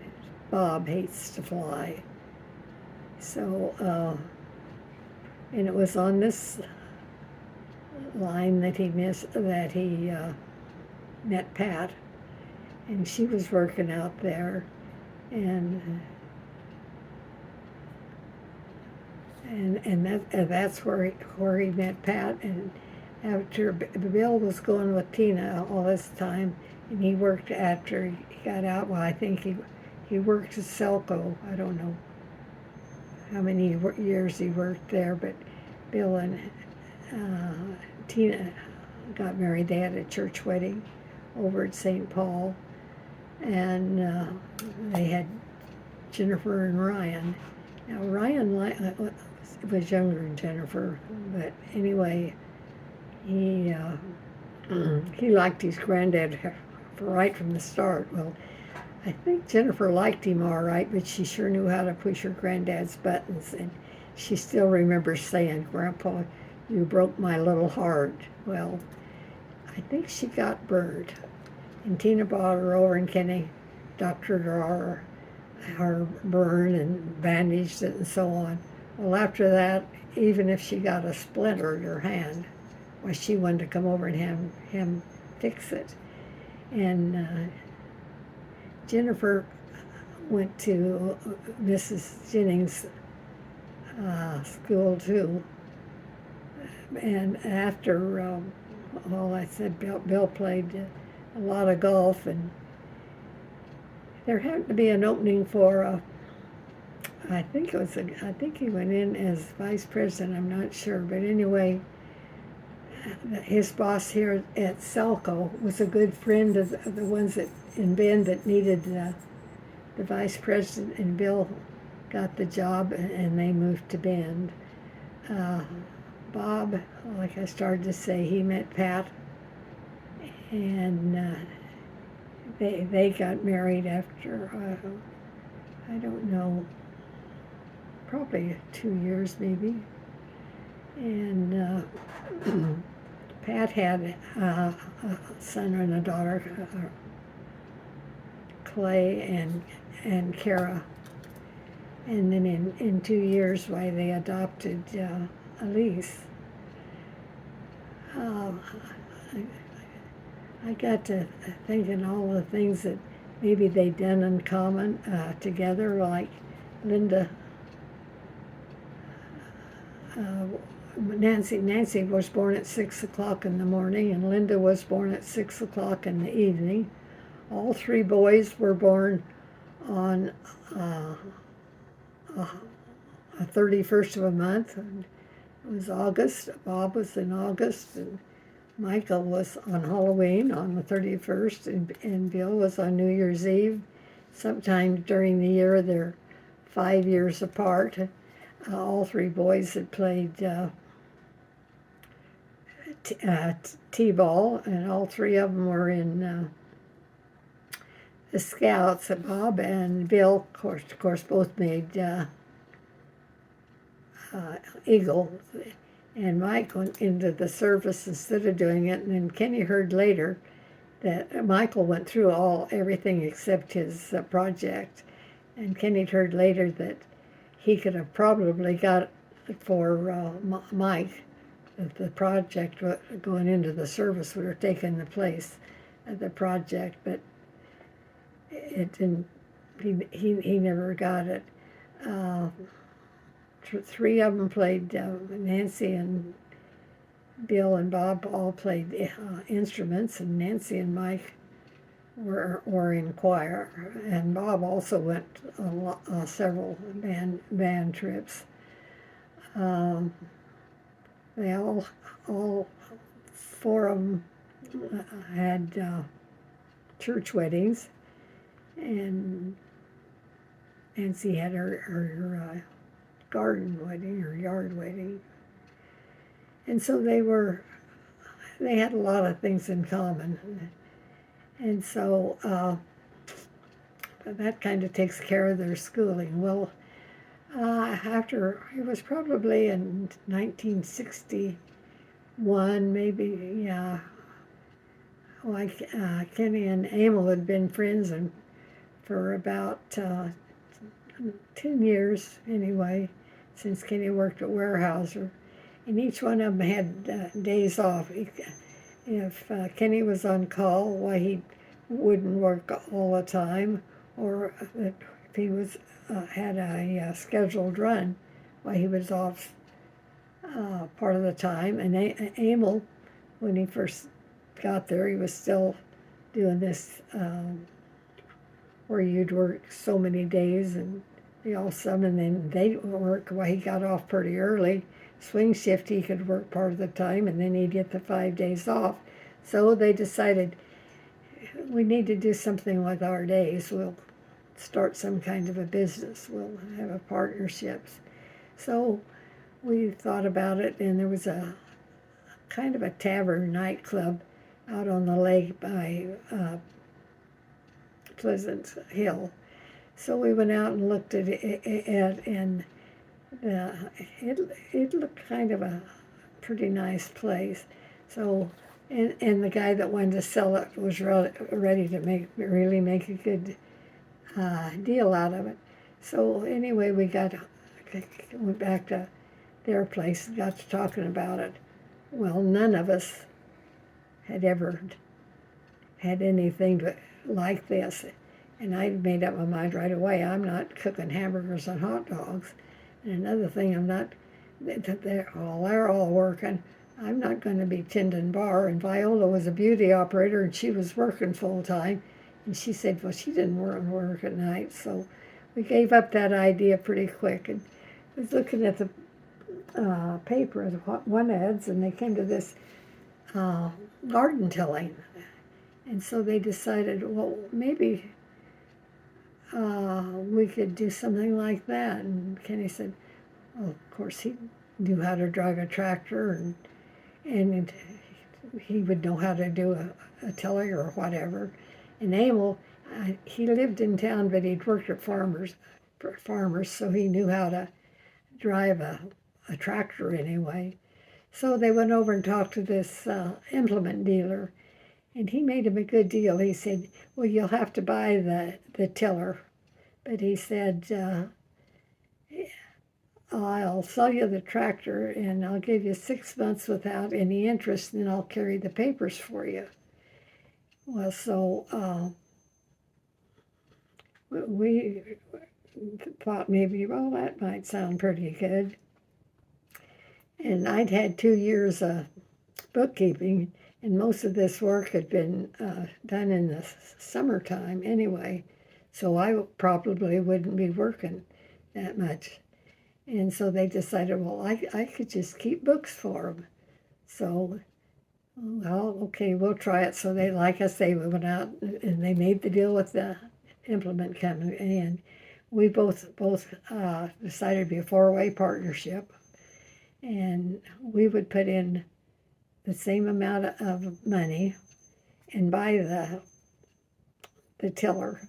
Bob hates to fly. So, and it was on this line that he met Pat, and she was working out there, and that's where he met Pat. And after Bill was going with Tina all this time, and he worked after he got out. Well, I think he worked at Selco. I don't know how many years he worked there, but Bill and Tina got married. They had a church wedding over at St. Paul, and they had Jennifer and Ryan. Now, Ryan was younger than Jennifer, but anyway, he liked his granddad right from the start. Well, I think Jennifer liked him all right, but she sure knew how to push her granddad's buttons, and she still remembers saying, "Grandpa, you broke my little heart." Well, I think she got burned, and Tina brought her over, and Kenny doctored her burn and bandaged it and so on. Well, after that, even if she got a splinter in her hand, well, she wanted to come over and have him fix it. And Jennifer went to Mrs. Jennings' school too. And after, well, I said Bill played a lot of golf, and there happened to be an opening for I think he went in as vice president, I'm not sure, but anyway, his boss here at Selco was a good friend of the ones in Bend that needed the vice president, and Bill got the job, and they moved to Bend. Bob, like I started to say, he met Pat, and they got married after, I don't know, probably 2 years maybe. And Pat had a son and a daughter, Clay and Kara. And then in 2 years, why they adopted Elise. I got to thinking all the things that maybe they'd done in common together, like Linda. Nancy was born at 6 o'clock in the morning, and Linda was born at 6 o'clock in the evening. All three boys were born on a 31st of a month. And it was August. Bob was in August, and Michael was on Halloween on the 31st, and Bill was on New Year's Eve. Sometime during the year, they're 5 years apart. All three boys had played t-ball, and all three of them were in the Scouts. Bob and Bill, of course, both made Eagle, and Mike went into the service instead of doing it. And then Kenny heard later that Michael went through everything except his project, and Kenny heard later that he could have probably got for Mike, that the project going into the service would have taken the place of the project, but it didn't. He never got it. Three of them played. Nancy and Bill and Bob all played instruments, and Nancy and Mike were in choir, and Bob also went on several band trips. They all four of them had church weddings, and Nancy had her garden wedding, or yard wedding, and so they had a lot of things in common. And so that kind of takes care of their schooling. Well, after, it was probably in 1961, maybe, yeah. Like Kenny and Emil had been friends for about 10 years anyway, since Kenny worked at Weyerhaeuser. And each one of them had days off. If Kenny was on call, why he wouldn't work all the time, or if he was had a scheduled run, why he was off part of the time. And Emil, when he first got there, he was still doing this where you'd work so many days and be all some, and then they'd work. Why he got off pretty early. Swing shift, he could work part of the time, and then he'd get the 5 days off. So they decided, we need to do something with our days. We'll start some kind of a business. We'll have a partnerships. So we thought about it, and there was a kind of a tavern nightclub out on the lake by Pleasant Hill. So we went out and looked at it, and it looked kind of a pretty nice place. So, and the guy that wanted to sell it was ready to really make a good deal out of it. So anyway, we went back to their place and got to talking about it. Well, none of us had ever had anything like this. And I made up my mind right away, I'm not cooking hamburgers and hot dogs. And another thing, they're all working. I'm not going to be tending bar. And Viola was a beauty operator, and she was working full time. And she said, well, she didn't work at night. So we gave up that idea pretty quick. And I was looking at the paper, the one ads, and they came to this garden tilling. And so they decided, well, maybe we could do something like that. And Kenny said, well, of course, he knew how to drive a tractor, and he would know how to do a tiller or whatever. And Emil, he lived in town, but he'd worked at farmers, so he knew how to drive a tractor anyway. So they went over and talked to this implement dealer, And he made him a good deal. He said, well, you'll have to buy the tiller. But he said, I'll sell you the tractor and I'll give you 6 months without any interest, and I'll carry the papers for you. Well, so we thought maybe, well, that might sound pretty good. And I'd had 2 years of bookkeeping, and most of this work had been done in the summertime anyway, so I probably wouldn't be working that much. And so they decided, well, I could just keep books for them. So, well, okay, we'll try it. So they, like I say, we went out and they made the deal with the implement company, and we both decided to be a four-way partnership, and we would put in the same amount of money and buy the tiller.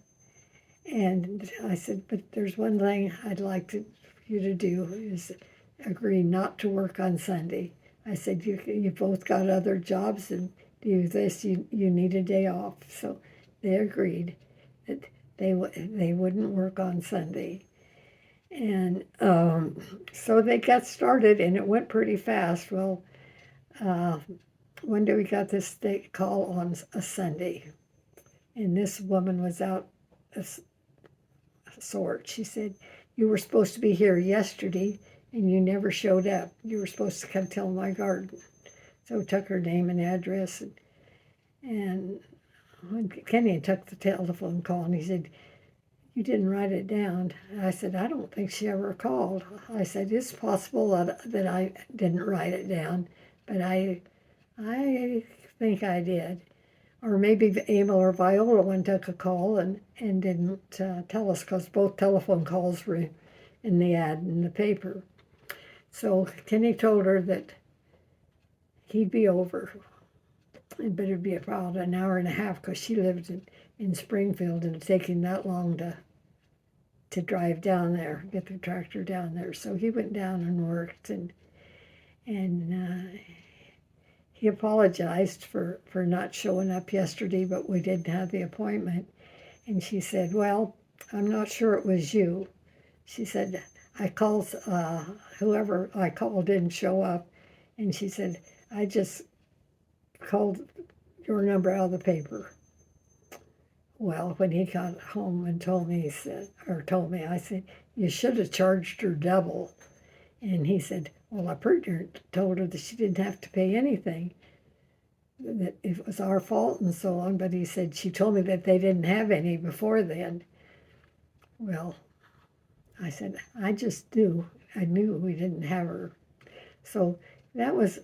And I said, but there's one thing I'd like you to do is agree not to work on Sunday. I said, you both got other jobs, and do this, you need a day off. So they agreed that they wouldn't work on Sunday. And so they got started, and it went pretty fast. Well, one day we got this state call on a Sunday, and this woman was out of sort. She said, you were supposed to be here yesterday, and you never showed up. You were supposed to come till my garden. So we took her name and address, and when Kenny took the telephone call, and he said, you didn't write it down. I said, I don't think she ever called. I said, it's possible that I didn't write it down, but I think I did. Or maybe Emil or Viola one took a call and didn't tell us, because both telephone calls were in the ad in the paper. So Kenny told her that he'd be over. It better be about an hour and a half, because she lived in Springfield, and it'd take him that long to drive down there, get the tractor down there. So he went down and worked, and he apologized for not showing up yesterday, but we didn't have the appointment. And she said, well, I'm not sure it was you. She said, I called, whoever I called didn't show up. And she said, I just called your number out of the paper. Well, when he got home and told me, I said, you should have charged her double. And he said, well, I told her that she didn't have to pay anything, that it was our fault and so on. But he said, she told me that they didn't have any before then. Well, I said, I just knew. I knew we didn't have her. So that was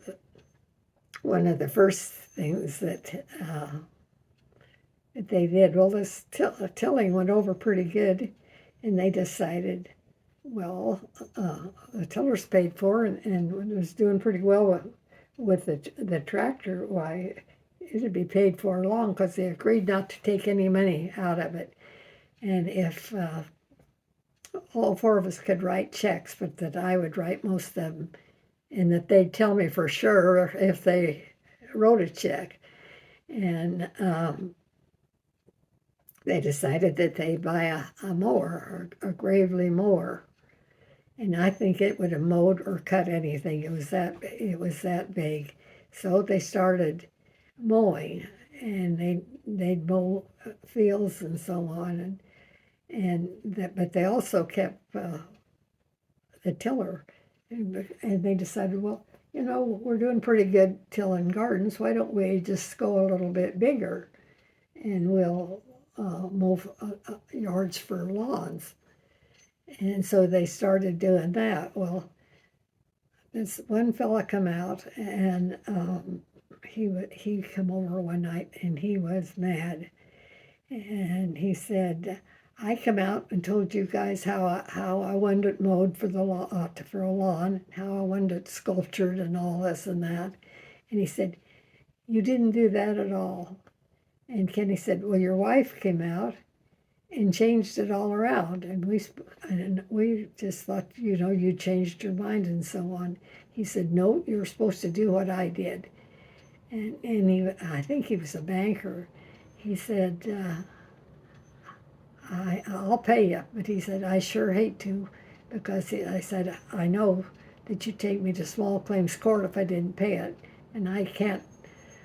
one of the first things that they did. Well, this tilling went over pretty good, and they decided, well, the tiller's paid for, and it was doing pretty well with the tractor. Why, it'd be paid for long, because they agreed not to take any money out of it. And if all four of us could write checks, but that I would write most of them, and that they'd tell me for sure if they wrote a check. And they decided that they'd buy a mower, or a Gravely mower. And I think it would have mowed or cut anything. It was that big. So they started mowing, and they'd mow fields and so on, but they also kept the tiller, and they decided, well, we're doing pretty good tilling gardens. Why don't we just go a little bit bigger, and we'll mow yards for lawns. And so they started doing that. Well, this one fella come out, and he come over one night, and he was mad. And he said, I come out and told you guys how I wanted it mowed for a lawn, how I wanted it sculptured and all this and that. And he said, you didn't do that at all. And Kenny said, well, your wife came out and changed it all around, and we just thought, you changed your mind and so on. He said, no, you're supposed to do what I did. and I think he was a banker. He said, I'll pay you, but he said, I sure hate to, because I said, I know that you'd take me to small claims court if I didn't pay it, and I can't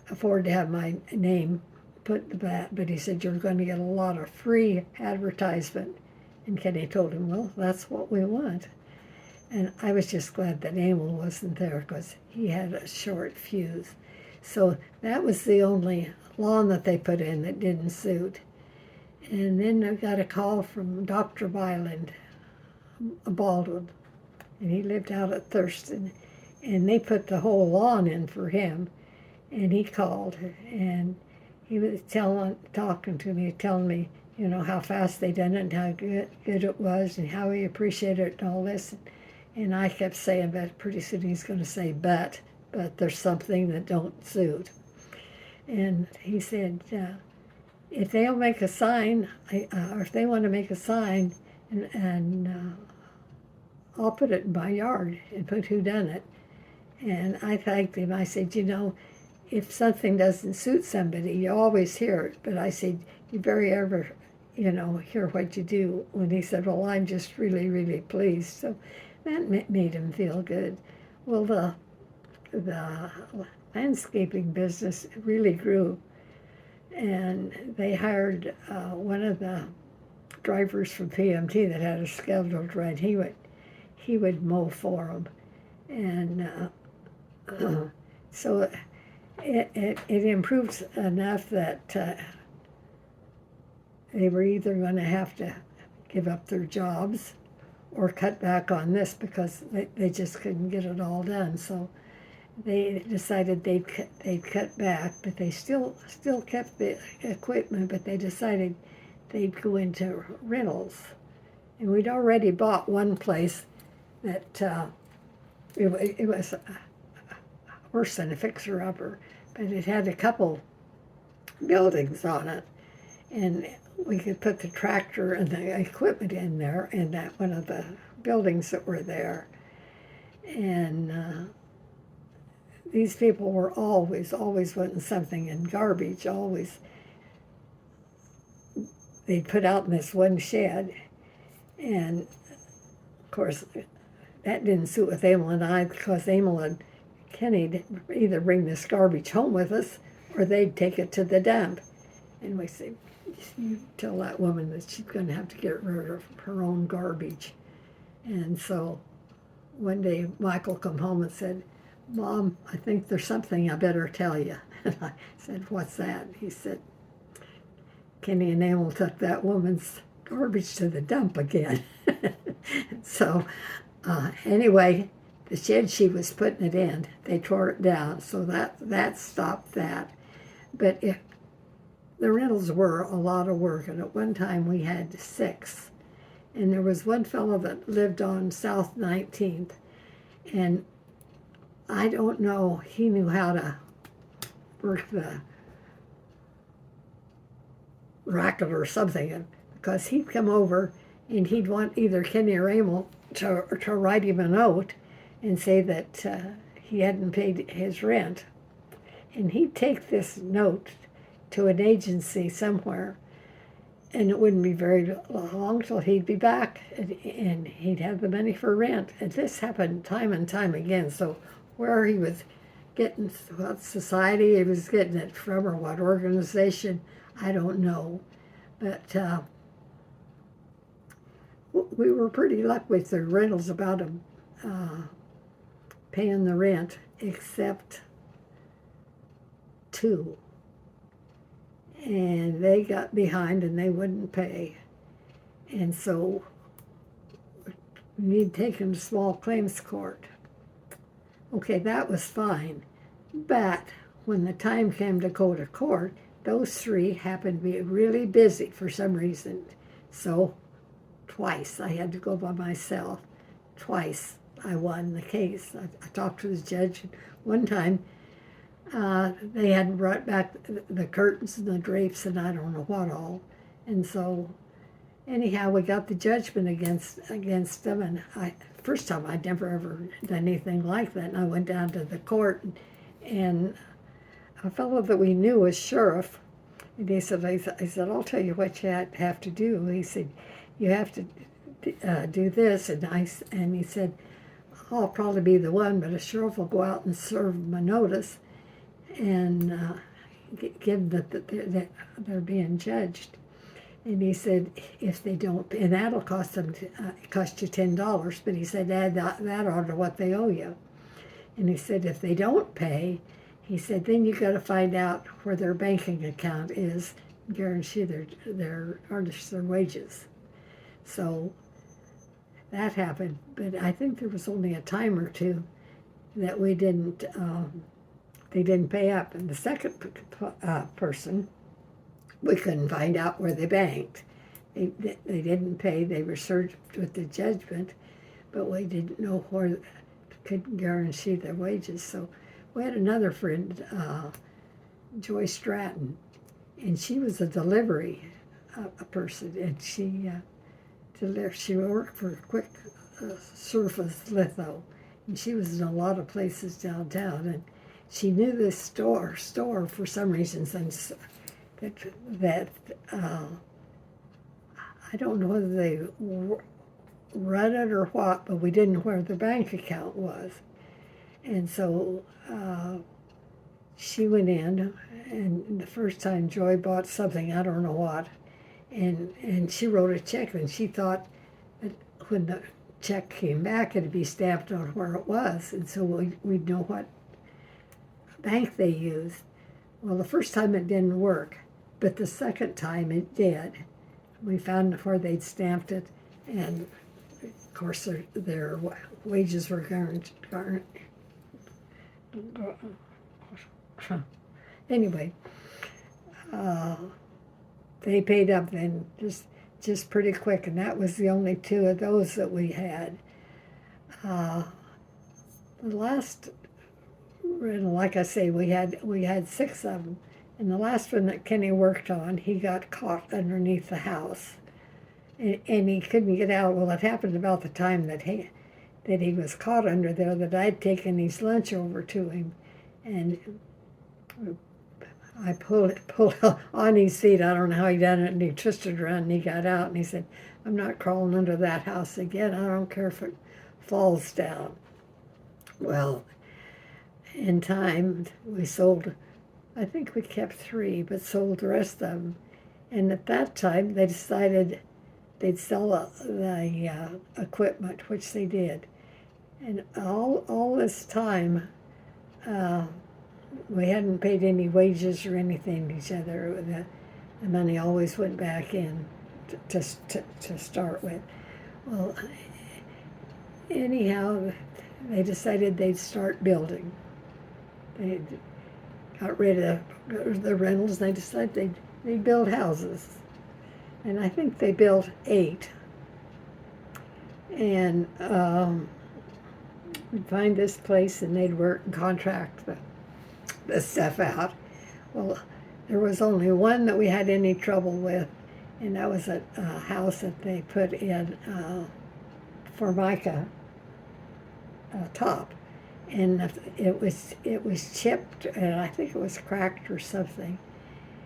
afford to have my name put to that. But he said, you're going to get a lot of free advertisement. And Kenny told him, well, that's what we want. And I was just glad that Emil wasn't there, because he had a short fuse. So that was the only lawn that they put in that didn't suit. And then I got a call from Dr. Byland, Baldwin, and he lived out at Thurston. And they put the whole lawn in for him. And he called, and he was talking to me, telling me, how fast they done it and how good it was and how he appreciated it and all this. And I kept saying, but pretty soon he's going to say, but there's something that don't suit. And he said, if they'll make a sign, or if they want to make a sign, and I'll put it in my yard and put who done it. And I thanked him. I said, if something doesn't suit somebody, you always hear it. But I said, you very ever, hear what you do. When he said, well, I'm just really, really pleased. So that made him feel good. Well, the landscaping business really grew. And they hired one of the drivers from PMT that had a scheduled run. He would mow for them. And so it improved enough that they were either going to have to give up their jobs or cut back on this, because they just couldn't get it all done. So they decided they'd cut back, but they still kept the equipment, but they decided they'd go into rentals. And we'd already bought one place that it was worse than a fixer-upper, but it had a couple buildings on it, and we could put the tractor and the equipment in there in that one of the buildings that were there. And these people were always wanting something in garbage, always. They'd put out in this one shed, and of course that didn't suit with Emil and I, because Emil and Kenny'd either bring this garbage home with us or they'd take it to the dump. And we said, you tell that woman that she's going to have to get rid of her own garbage. And so one day Michael come home and said, Mom, I think there's something I better tell you. And I said, what's that? He said, Kenny and Emil took that woman's garbage to the dump again. So anyway, the shed she was putting it in, they tore it down, so that stopped that. But the rentals were a lot of work, and at one time we had 6. And there was one fellow that lived on South 19th, and I don't know, he knew how to work the racket or something, because he'd come over and he'd want either Kenny or Emil to write him a note and say that he hadn't paid his rent. And he'd take this note to an agency somewhere, and it wouldn't be very long till he'd be back, and he'd have the money for rent. And this happened time and time again. So where he was getting, what society he was getting it from, or what organization, I don't know. But we were pretty lucky with the rentals about them paying the rent, except 2. And they got behind and they wouldn't pay. And so we'd take them to small claims court. Okay, that was fine. But when the time came to go to court, those 3 happened to be really busy for some reason. So twice I had to go by myself. Twice I won the case. I talked to the judge. One time they hadn't brought back the curtains and the drapes and I don't know what all. And so anyhow, we got the judgment against them. And first time I'd never ever done anything like that. And I went down to the court, and a fellow that we knew was sheriff. And I said, I'll tell you what you have to do. He said, you have to do this. And he said, I'll probably be the one, but a sheriff will go out and serve them a notice and give them that they're being judged. And he said, if they don't, and that'll cost them, cost you $10, but he said, add that on to what they owe you. And he said, if they don't pay, he said, then you got to find out where their banking account is, guarantee their artists their wages. So that happened, but I think there was only a time or two that we didn't, they didn't pay up. And the second person, we couldn't find out where they banked. They didn't pay. They were served with the judgment, but we didn't know where could guarantee their wages. So we had another friend, Joy Stratton, and she was a delivery person, and she worked for Quick Surface Litho, and she was in a lot of places downtown, and she knew this store for some reasons, and that I don't know whether they run it or what, but we didn't know where the bank account was. And so she went in, and the first time Joy bought something, I don't know what, and she wrote a check, and she thought that when the check came back, it'd be stamped on where it was, and so we'd know what bank they used. Well, the first time it didn't work, but the second time it did. We found where they'd stamped it, and of course their wages were guaranteed. Anyway, they paid up then just pretty quick, and that was the only two of those that we had. The last rental, like I say, we had 6 of them, and the last one that Kenny worked on, he got caught underneath the house, and he couldn't get out. Well, it happened about the time that he was caught under there, that I'd taken his lunch over to him, and I pulled on his feet. I don't know how he done it, and he twisted around and he got out, and he said, I'm not crawling under that house again. I don't care if it falls down. Well, in time, we sold, I think we kept 3, but sold the rest of them. And at that time, they decided they'd sell the equipment, which they did. And all this time, we hadn't paid any wages or anything to each other. The money always went back in to start with. Well, anyhow, they decided they'd start building. They got rid of the rentals. They decided they'd build houses. And I think they built 8. And we'd find this place, and they'd work and contract the stuff out. Well, there was only one that we had any trouble with, and that was a house that they put in Formica top, and it was chipped, and I think it was cracked or something,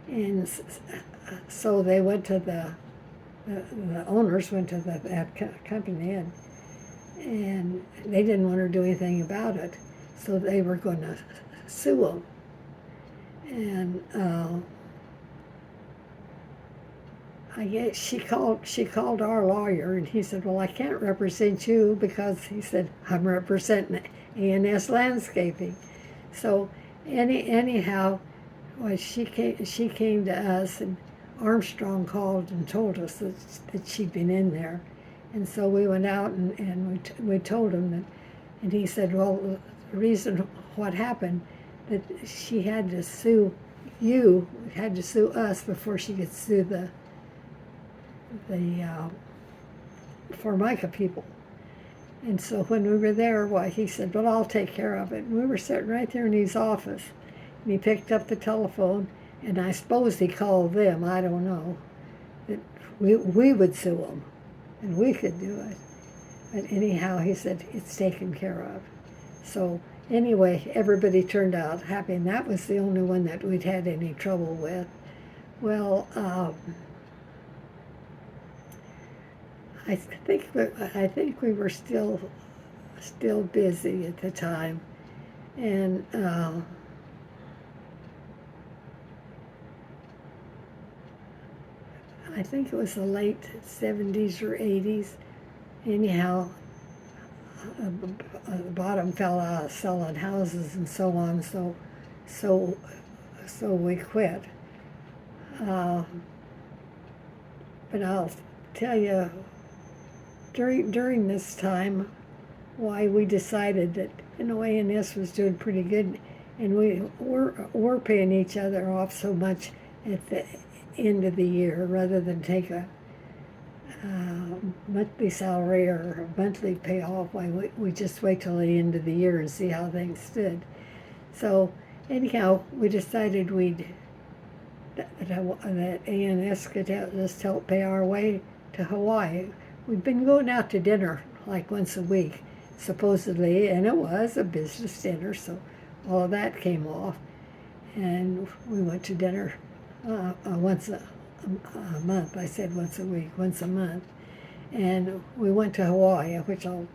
and so they went to the owners went to that company, and they didn't want to do anything about it, so they were going to sue them. And I guess she called our lawyer, and he said, well, I can't represent you because, he said, I'm representing A&S Landscaping. So anyhow, well, she came to us, and Armstrong called and told us that she'd been in there. And so we went out and we told him that, and he said, well, the reason what happened, that she had to sue us before she could sue the Formica people. And so when we were there, why, he said, well, I'll take care of it. And we were sitting right there in his office, and he picked up the telephone, and I suppose he called them, I don't know, that we would sue them, and we could do it. But anyhow, he said, it's taken care of. So anyway, everybody turned out happy, and that was the only one that we'd had any trouble with. Well, I think we were still busy at the time, and I think it was the late 70s or 80s. Anyhow, the bottom fell out selling houses and so on. So, so we quit. Uh, but I'll tell you during this time why we decided that A&S was doing pretty good, and we were paying each other off so much at the end of the year rather than take a monthly salary or a monthly payoff. We just wait till the end of the year and see how things stood. So anyhow, we decided that A&S could just help pay our way to Hawaii. We'd been going out to dinner like once a week, supposedly, and it was a business dinner, so all of that came off. And we went to dinner once a month. I said once a week, once a month. And we went to Hawaii, which I'll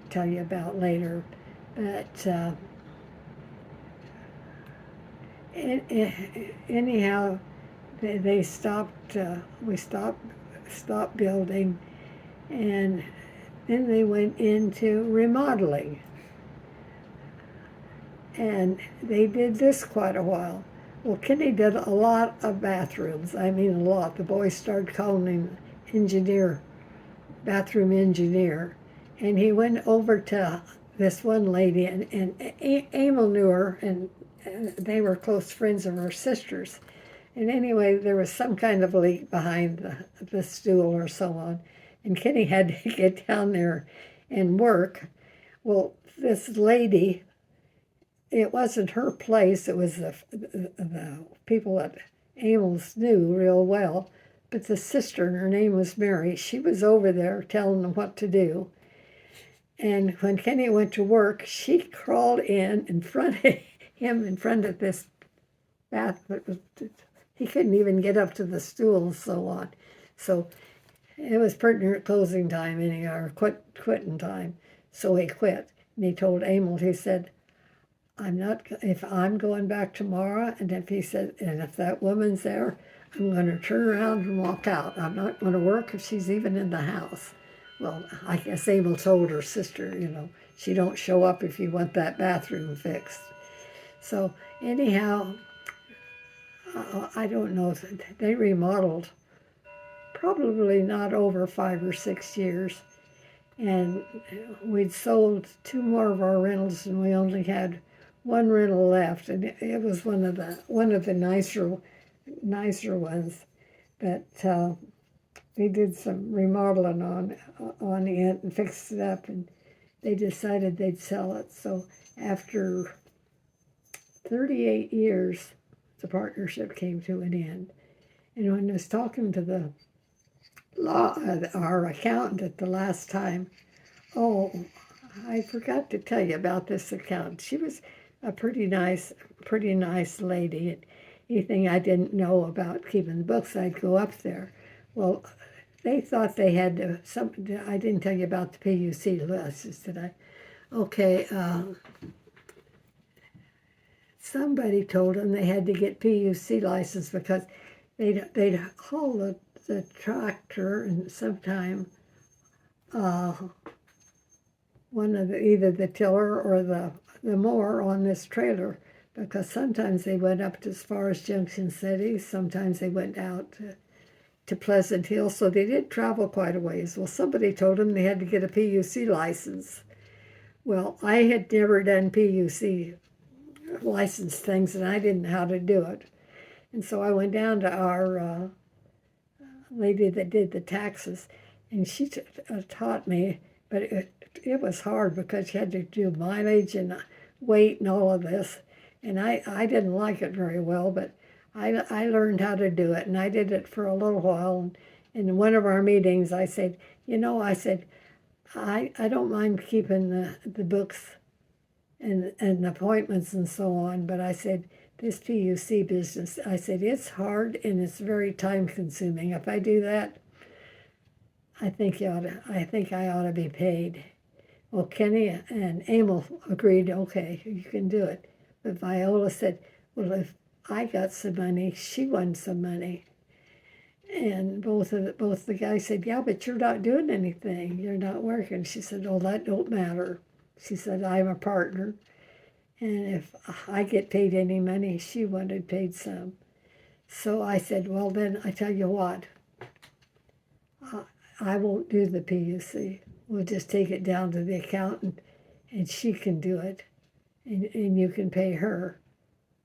tell you about later. But anyhow, they stopped. We stopped building, and then they went into remodeling. And they did this quite a while. Well, Kenny did a lot of bathrooms. I mean, a lot. The boys started calling him bathroom engineer. And he went over to this one lady, and Emil knew her, and they were close friends of her sisters. And anyway, there was some kind of leak behind the stool or so on. And Kenny had to get down there and work. Well, this lady, it wasn't her place. It was the people that Amos knew real well. But the sister, and her name was Mary, she was over there telling them what to do. And when Kenny went to work, she crawled in front of him, in front of this bath. He couldn't even get up to the stool and so on. So it was pretty near closing time anyhow, or quitting time. So he quit. And he told Emil, he said, if I'm going back tomorrow, and if that woman's there, I'm going to turn around and walk out. I'm not going to work if she's even in the house. Well, I guess Emil told her sister, she don't show up if you want that bathroom fixed. So anyhow, I don't know, they remodeled probably not over 5 or 6 years. And we'd sold 2 more of our rentals, and we only had 1 rental left, and it was one of the nicer ones. But they did some remodeling on it and fixed it up, and they decided they'd sell it. So after 38 years, the partnership came to an end. And when I was talking to our accountant at the last time, I forgot to tell you about this accountant. She was a pretty nice lady. Anything I didn't know about keeping the books, I'd go up there. Well, they thought they had I didn't tell you about the PUC license, did I? Okay, somebody told them they had to get PUC license because they'd haul the tractor, and sometime one of either the tiller or the mower on this trailer, because sometimes they went up as far as Junction City, sometimes they went out to Pleasant Hill, so they did travel quite a ways. Well, somebody told them they had to get a PUC license. Well, I had never done PUC license things, and I didn't know how to do it. And so I went down to our lady that did the taxes, and she taught me, but it was hard because you had to do mileage and weight and all of this, and I didn't like it very well, but I learned how to do it, and I did it for a little while. And in one of our meetings, I said, I don't mind keeping the books and appointments and so on. But I said, this PUC business, I said, it's hard and it's very time consuming. If I do that, I think I ought to be paid. Well, Kenny and Emil agreed, okay, you can do it. But Viola said, well, if I got some money, she won some money. And both the guys said, yeah, but you're not doing anything. You're not working. She said, oh, that don't matter. She said, I'm a partner. And if I get paid any money, she wanted paid some. So I said, well, then I tell you what, I won't do the PUC. We'll just take it down to the accountant and she can do it and you can pay her.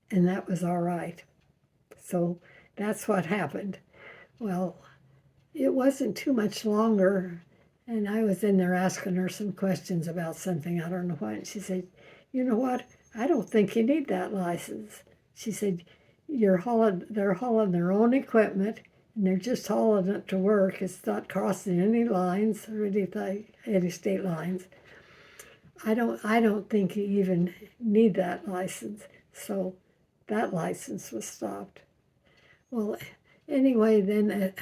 And that was all right. So that's what happened. Well, it wasn't too much longer, and I was in there asking her some questions about something, I don't know what, and she said, you know what, I don't think you need that license. She said, they're hauling their own equipment, and they're just hauling it to work. It's not crossing any lines or any state lines. I don't think you even need that license. So that license was stopped. Well, anyway, then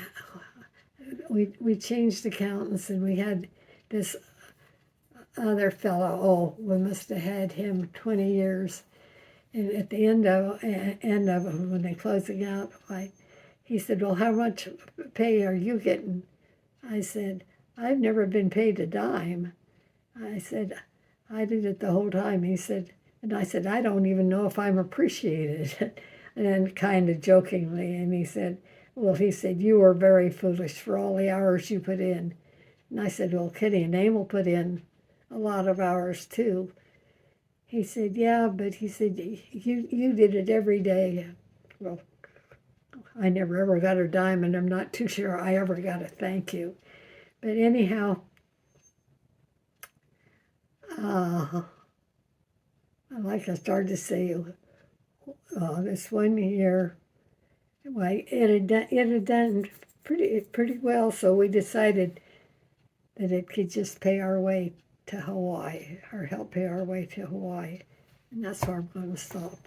we changed accountants, and we had this other fellow. Oh, we must have had him 20 years. And at the end of when they closing out, he said, well, how much pay are you getting? I said, I've never been paid a dime. I said, I did it the whole time. He said, and I said, I don't even know if I'm appreciated. And then kind of jokingly, and he said, you were very foolish for all the hours you put in. And I said, well, Kitty and Emil put in a lot of hours too. He said, yeah, but he said, you did it every day. Well, I never ever got a dime, and I'm not too sure I ever got a thank you. But anyhow, like I started to say, this one year, well, it had done pretty well, so we decided that it could just pay our way to Hawaii, or help pay our way to Hawaii. And that's where I'm going to stop.